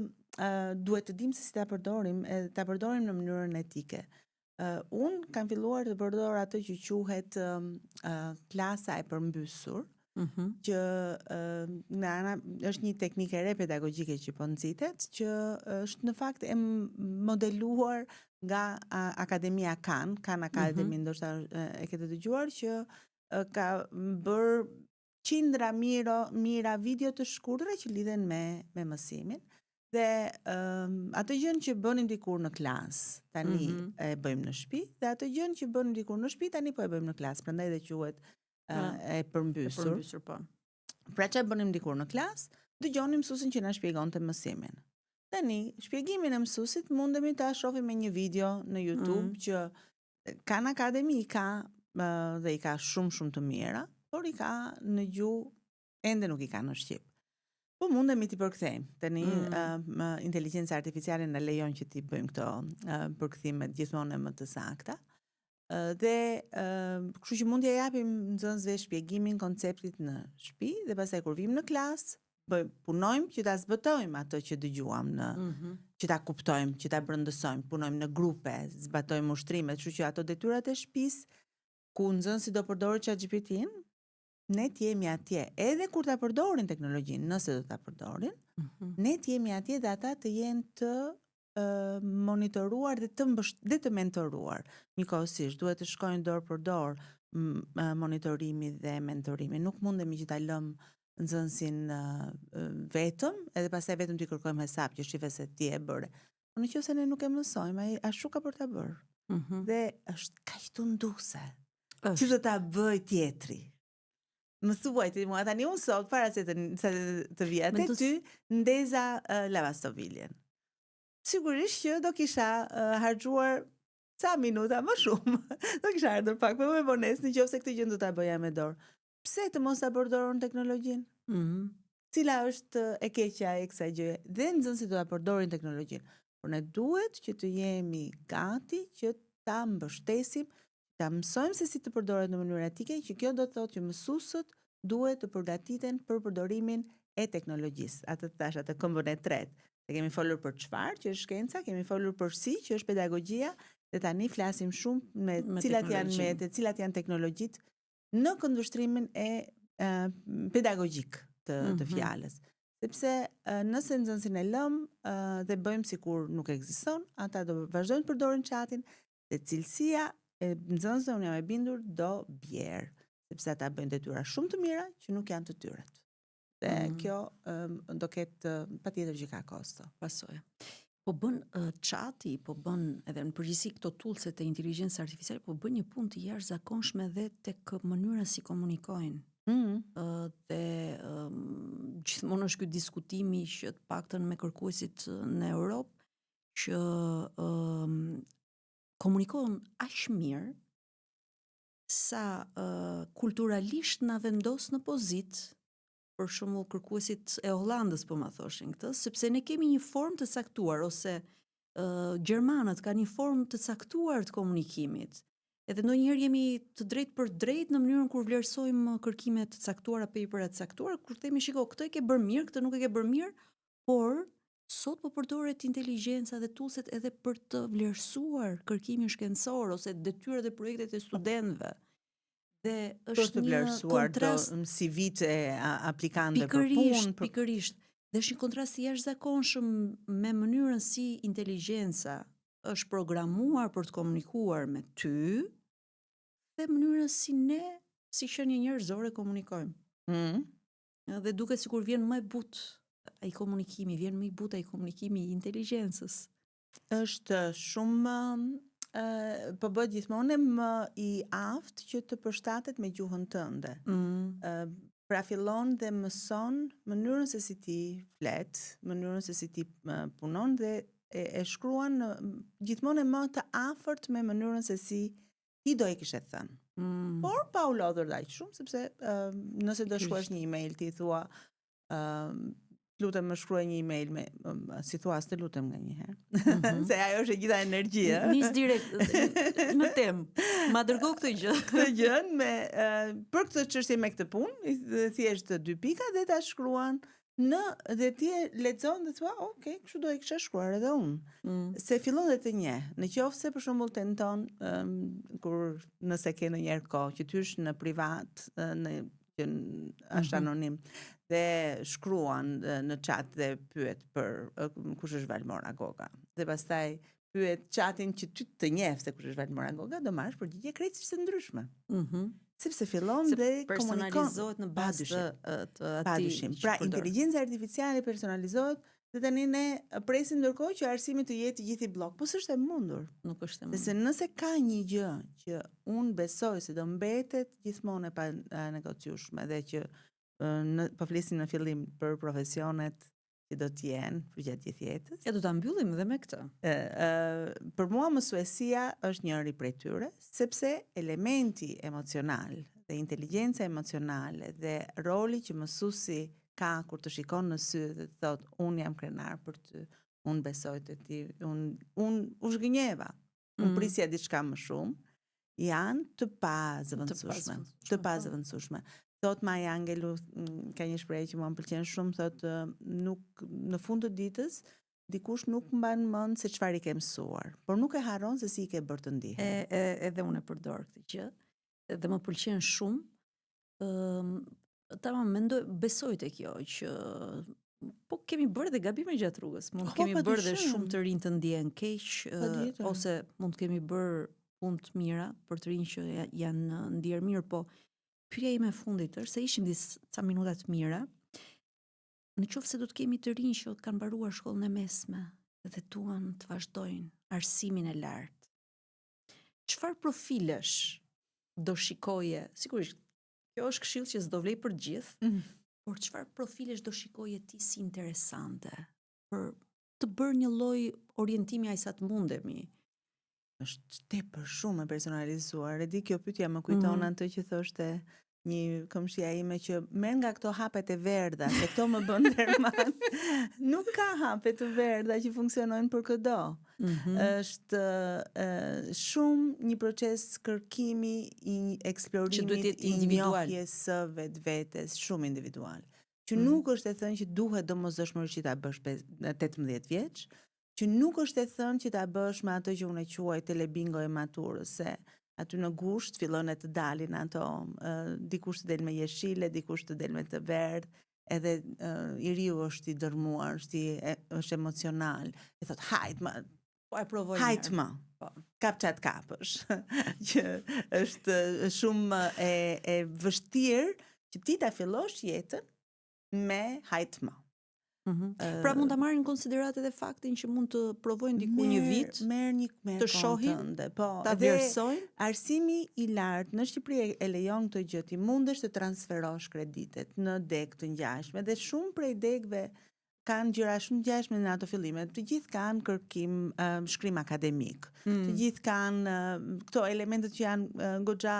duhet të dimë se si ta përdorim, ta përdorim në mënyrën etike. Unë kam filluar të përdor atë që quhet klasa e përmbysur, që në ana është një teknikë e re pedagogjike që po nxitet, që është në fakt e modeluar nga Akademia Khan Academy, ndoshta e kete dëgjuar, që ka bër qindra mira video të shkurtra që lidhen me mësimin. Dhe atë gjën që bënim dikur në klasë, tani e bëjmë në shtëpi, dhe atë gjën që bënim dikur në shtëpi, tani po e bëjmë në klasë, prandaj dhe quhet e përmbysur. Po. Pra çfarë bënim dikur në klasë, dëgjonim mësuesin që na shpjegonte mësimin. Tani, shpjegimin e mësuesit mundemi ta shohim me një video në YouTube që Khan Academy i ka dhe i ka shumë të mira, por i ka në gjuhë ende nuk i ka në shqip. Po mundemi t'i përkthejmë. Tani inteligjenca artificiale na lejon që t'i bëjmë këto përkthimet gjithmonë më të sakta. Dhe kështu që mund t'ja japim nxënësve shpjegimin konceptit në shtëpi dhe pastaj kur vim në klasë, punojmë që ta zbatojmë atë që dëgjuam që ta kuptojmë, që ta brëndësojmë, punojmë në grupe, zbatojmë ushtrimet, kështu që ato detyrat e shtëpisë ku nxënësi do përdorë ChatGPT-n, ne t'jemi atje, edhe kur ta përdorin teknologjinë, nëse do ta përdorin, ne t'jemi atje dhe ata të jenë të monitoruar dhe të mentoruar. Njëkohësisht duhet të shkojnë dorë për dorë monitorimi dhe mentorimi. Nuk mundemi që ta lëmë nxënësin vetëm, edhe pastaj vetëm t'i kërkojmë hesap që shife se ti e bëre. Por nëse ne nuk e mësojmë, ai ashtu ka për ta bërë. Dhe është kaq tunduese. Që do ta bëj tjetri? Më thuaj ti mua tani unë sot para se të vija te ty ndeza lavastoviljen. Sigurisht që do kisha harxuar ca minuta më shumë. Do kisha ardhur pak më me vonesë nëse këtë gjë do ta bëja me dorë. Pse të mos ta përdoron teknologjinë? Cila është e keqja e kësaj gjëje? Dhe nxënësit do ta përdorin teknologjinë. Por ne duhet që të jemi gati që ta mbështesim, ta mësojmë se si të përdoret në mënyrë etike, që kjo do të thotë që mësuesët duhet të përgatiten për përdorimin e teknologjisë. Atë thash, atë këmbën e tretë. Ne kemi folur për çfarë, që është shkenca, kemi folur për si, që është pedagogjia, dhe tani flasim shumë me cilat janë teknologjitë në këndvështrimin e pedagogjik të fjalës. Sepse nëse nxënësin e lëmë dhe bëjmë sikur nuk ekziston, ata do vazhdojnë të përdorin chatin dhe cilësia e nxënësve, unë jam e bindur, do bjerë, sepse ata bëjnë detyra shumë të mira që nuk janë të tyret. Dhe kjo do ketë patjetër që ka kosto. Pasojë. Po bën chati, po bën edhe në përgjithësi këto toolset e inteligjencës artificiale, po bën një punë të jashtëzakonshme edhe tek mënyra si komunikojnë. Dhe gjithmonë është ky diskutimi që të paktën me kërkuesit në Europë që komunikojnë aq mirë sa kulturalisht na vendos në pozitë, për shembull kërkuesit e Hollandës po ma thoshin këtë, sepse ne kemi një formë të caktuar ose gjermanët kanë një formë të caktuar të komunikimit. Edhe ndonjëherë jemi të drejtë për drejtë në mënyrën kur vlerësojmë kërkime të caktuara, papera të caktuara, kur themi shiko, këtë e ke bërë mirë, këtë nuk e ke bërë mirë, por sot po përdoret inteligjenca dhe toolset edhe për të vlerësuar kërkimin shkencor ose detyrat dhe projektet e studentëve. Dhe është një kontrast si vite aplikantëve për punë. Pikërisht. Dhe është një kontrast i jashtëzakonshëm me mënyrën si inteligjenca është programuar për të komunikuar me ty dhe mënyrën si ne, si qenie njerëzore komunikojmë. Dhe duket sikur vjen më e butë ai komunikimi, vjen më i butë ai komunikimi i inteligjencës. Është shumë po bëhet gjithmonë më i aftë që të përshtatet me gjuhën tënde. Pra fillon dhe mëson mënyrën se si ti flet, mënyrën se si ti punon dhe e shkruan gjithmonë më të afërt me mënyrën se si ti do e kishe thënë. Por pa u lodhur aq shumë, sepse nëse do shkruash një email ti thua lutem më shkruaj një email me si thua të lutem nganjëherë. Se ajo është e gjitha energjia. Nis direkt në temë. Ma dërgo këtë gjë. Këtë gjën me për këtë çështje me këtë punë, thjesht 2 pika dhe ta shkruan dhe ti e lexon dhe thua, okay, kështu do e kisha shkruar edhe unë. Se fillon dhe të njeh. Në qoftë se për shembull tenton kur nëse ke ndonjëherë kohë që ty në privat që është anonim dhe shkruan në chat dhe pyet për kush është Valmora Goga. Dhe pastaj pyet chatin që ty të njeh se kush është Valmora Goga, do marrësh përgjigje krejtësisht të ndryshme. Sepse fillon dhe personalizohet në bazë të atij. Pra inteligjenca artificiale personalizohet dhe tani ne presim ndërkohë që arsimi të jetë gjithë i blok. Po s'është e mundur. Nuk është e mundur. Sepse nëse ka një gjë që unë besoj se do mbetet gjithmonë e pa negociueshme dhe që po flisim në fillim për profesionet që do të jenë për gjatë gjithë jetës. Ja, do ta mbyllim edhe me këtë. Për mua mësuesia është njëri prej tyre, sepse elementi emocional dhe inteligjenca emocionale dhe roli që mësuesi ka kur të shikon në sy dhe të thotë unë jam krenar për ty, unë besoj te ti, unë u zhgënjeva, unë prisja diçka më shumë, janë të pazëvendësueshme. Thot Maja Angelu, ka një shprehje që mua më pëlqen shumë, thot nuk në fund të ditës dikush nuk mban mend se çfarë i ke mësuar, por nuk e harron se si i ke bërë të ndihen. Edhe unë e përdor këtë gjë dhe më pëlqen shumë. Besoj te kjo që po kemi bërë dhe gabime gjatë rrugës, mund kemi bërë dhe shumë të rinj të ndihen keq, ose mund kemi bërë punë të mira për të rinj që janë ndier mirë, po pyetja ime e fundit është se ishim disa minuta të mira. Në qoftë se do të kemi të rinj që kanë mbaruar shkollën e mesme dhe duan të vazhdojnë arsimin e lartë, çfarë profilesh do shikoje? Sigurisht, kjo është këshill që s'do vlej për gjithë, por çfarë profilesh do shikoje ti si interesante për të bërë një lloj orientimi aq sa të mundemi? Është tepër shumë e personalizuar. E di kjo pyetja më kujton atë që thoshte një këmshia ime që merr nga këto hapet e verdha, se këto më bën derman. Nuk ka hapet të verdha që funksionojnë për çdo. Është shumë një proces kërkimi i eksplorimit i njohjes së vetvetes, shumë individual. Që nuk është e thënë që duhet domosdoshmërisht që ta bësh 18 vjeç, që nuk është e thënë që ta bësh me atë që unë e quaj telebingo e maturës, se aty në gusht fillon e të dalin ato, dikush të del me jeshile, dikush të del me të verdh, edhe i riu është i dërmuar, është emocional, e thot hajt më, po e provoj hajt më, kap çat kapësh, që është shumë e vështirë që ti ta fillosh jetën me hajt më. Pra mund ta marrin në konsiderat edhe faktin që mund të provojnë diku një vit, të shohin, ta vlerësojnë. Arsimi i lartë në Shqipëri e lejon këtë gjë, ti mundesh të transferosh kreditet në deg të ngjashme dhe shumë prej degëve kanë gjëra shumë ngjashme në ato fillime. Të gjithë kanë kërkim shkrim akademik. Të gjithë kanë këto elementet që janë goxha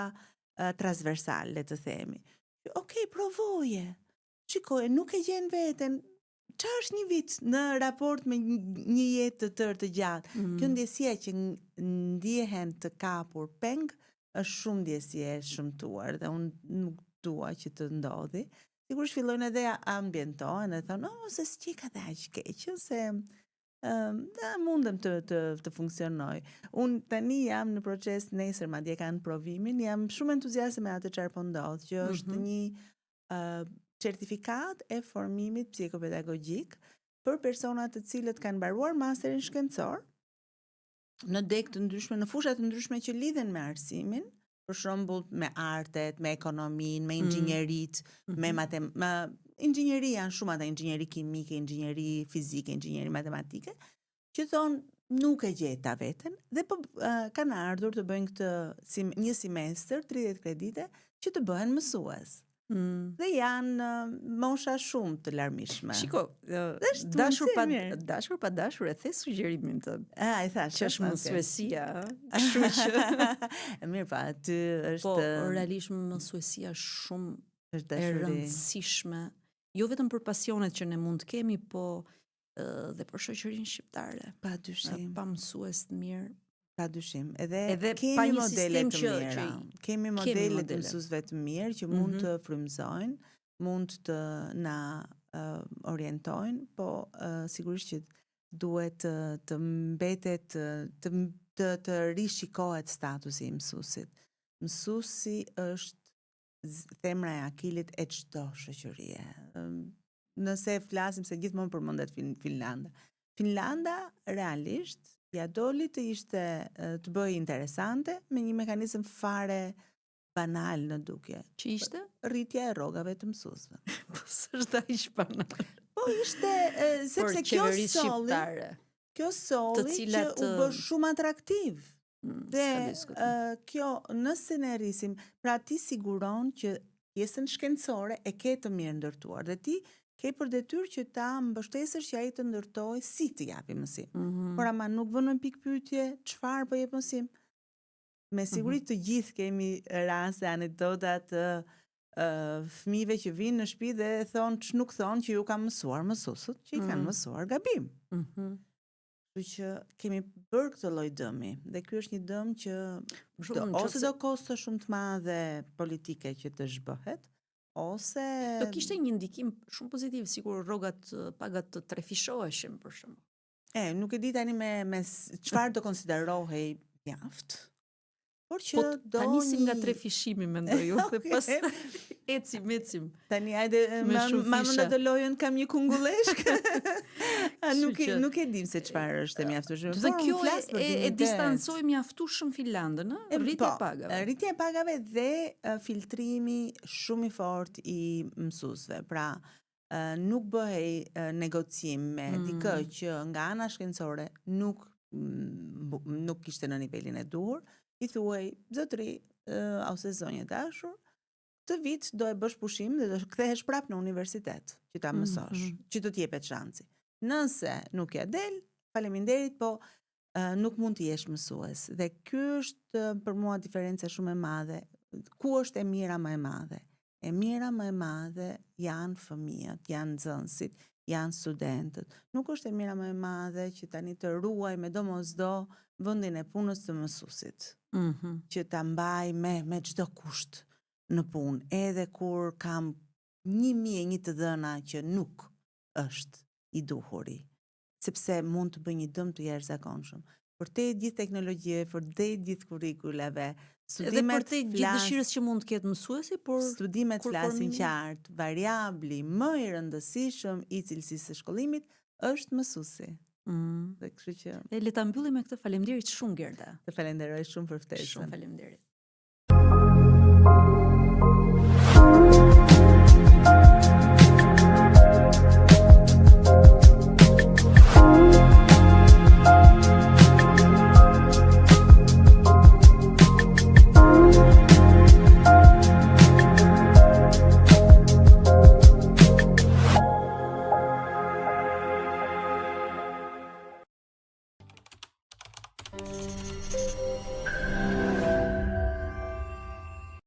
transversal, le të themi. Okej, provoje. Shikoje, nuk e gjen veten. Çfarë është një vit në raport me një jetë të tërë të gjatë? Kjo ndjesia që ndjehen të kapur peng është shumë ndjesie e shëmtuar dhe unë nuk dua që të ndodhi. Sigurisht fillojnë edhe ambientohen dhe thonë, se s'qe ka dhe aq keq, se mundem të funksionoj. Unë tani jam në proces, nesër madje kanë provimin, jam shumë entuziaste me atë çfarë po ndodh, që është një certifikat e formimit psikopedagogjik për persona të cilët kanë mbaruar masterin shkencor në deg të ndryshme, në fusha të ndryshme që lidhen me arsimin, për shembull me artet, me ekonominë, me inxhinierit, me inxhinieri janë shumë ata, inxhinieri kimike, inxhinieri fizike, inxhinieri matematike, që thonë nuk e gjeta veten dhe po kanë ardhur të bëjnë këtë një semestër, 30 kredite, që të bëhen mësues. Dhe janë mosha shumë të larmishme. Shiko, Është dashur mundësi e pa mirë. dashur pa dashur e the sugjerimin tënd. I thash. Që është okay. mësuesia, kështu që E mirë pa, aty po është realisht mësuesia është shumë është e dashuri. rëndësishme, jo vetëm për pasionet që ne mund të kemi, po dhe për shoqërinë shqiptare. Padyshim. Pa mësues të mirë. Padyshim. Edhe Edhe pa kemi një modele sistem të që mira. Kemi kemi modele të modele. mësuesve të mirë që mund të frymëzojnë, mund të na orientojnë, po sigurisht që duhet të mbetet të rishikohet statusi i mësuesit. Mësuesi është themra e akilit e çdo shoqërie. Nëse flasim se gjithmonë përmendet Finlanda. Finlanda realisht ja doli të ishte të bëjë interesante me një mekanizëm fare banal në dukje. Që ishte? Rritja e rrogave të mësuesve. Po s'është ai banal. Po ishte sepse kjo solli që u bë shumë atraktiv. Dhe kjo nëse ne rrisim, pra ti siguron që pjesën shkencore e ke të mirë ndërtuar dhe ti ke për detyrë që ta mbështesësh që ai të ndërtojë si të japi mësim. Por ama nuk vënë në pikë pyetje çfarë po jep mësim. Me siguri të gjithë kemi raste, anekdota të fëmijëve që vinë në shtëpi dhe nuk thonë që ju kam mësuar mësuesët, që i kanë mësuar gabim. Kështu që kemi bërë këtë lloj dëmi dhe ky është një dëm që ose do kosto shumë të madhe politike që të zhbëhet, ose do kishte një ndikim shumë pozitiv, sikur rrogat pagat të trefishoheshin për shembull. Nuk e di tani me çfarë do konsiderohej mjaft. Por që do ta nisim nga trefishimi mendoj unë dhe pas ecim. Tani hajde më atë lojën kam një kungulleshk. Nuk e dim se çfarë është e mjaftueshme. Dhe kjo e distancoi mjaftueshëm Finlandën, rritja e pagave. Rritja e pagave dhe filtrimi shumë i fortë i mësuesve. Pra, nuk bëhej negocim me dikë që nga ana shkencore nuk ishte në nivelin e duhur. I thuaj, zotëri ose zonjë dashur, këtë vit do e bësh pushim dhe do kthehesh prapë në universitet që ta mësosh, që do t'jepet shansi. Nëse nuk ja del, faleminderit, po nuk mund të jesh mësues. Dhe ky është për mua diferenca shumë e madhe. Ku është e mira më e madhe? E mira më e madhe janë fëmijët, janë nxënësit, janë studentët. Nuk është e mira më e madhe që tani të ruaj me domosdo vendin e punës të mësuesit. Që ta mbaj me çdo kusht në punë, edhe kur kam 1001 të dhëna që nuk është i duhuri, sepse mund të bëj një dëm të jashtëzakonshëm. Për te gjithë teknologjive, për te gjithë kurrikulave, edhe për te gjithë dëshirës që mund të ketë mësuesi, por studimet flasin qartë, variabli më i rëndësishëm i cilësisë së shkollimit është mësuesi. Dhe kështu që le ta mbyllim me këtë. Faleminderit shumë Gerda. Të falenderoj shumë për ftesën. Shumë faleminderit.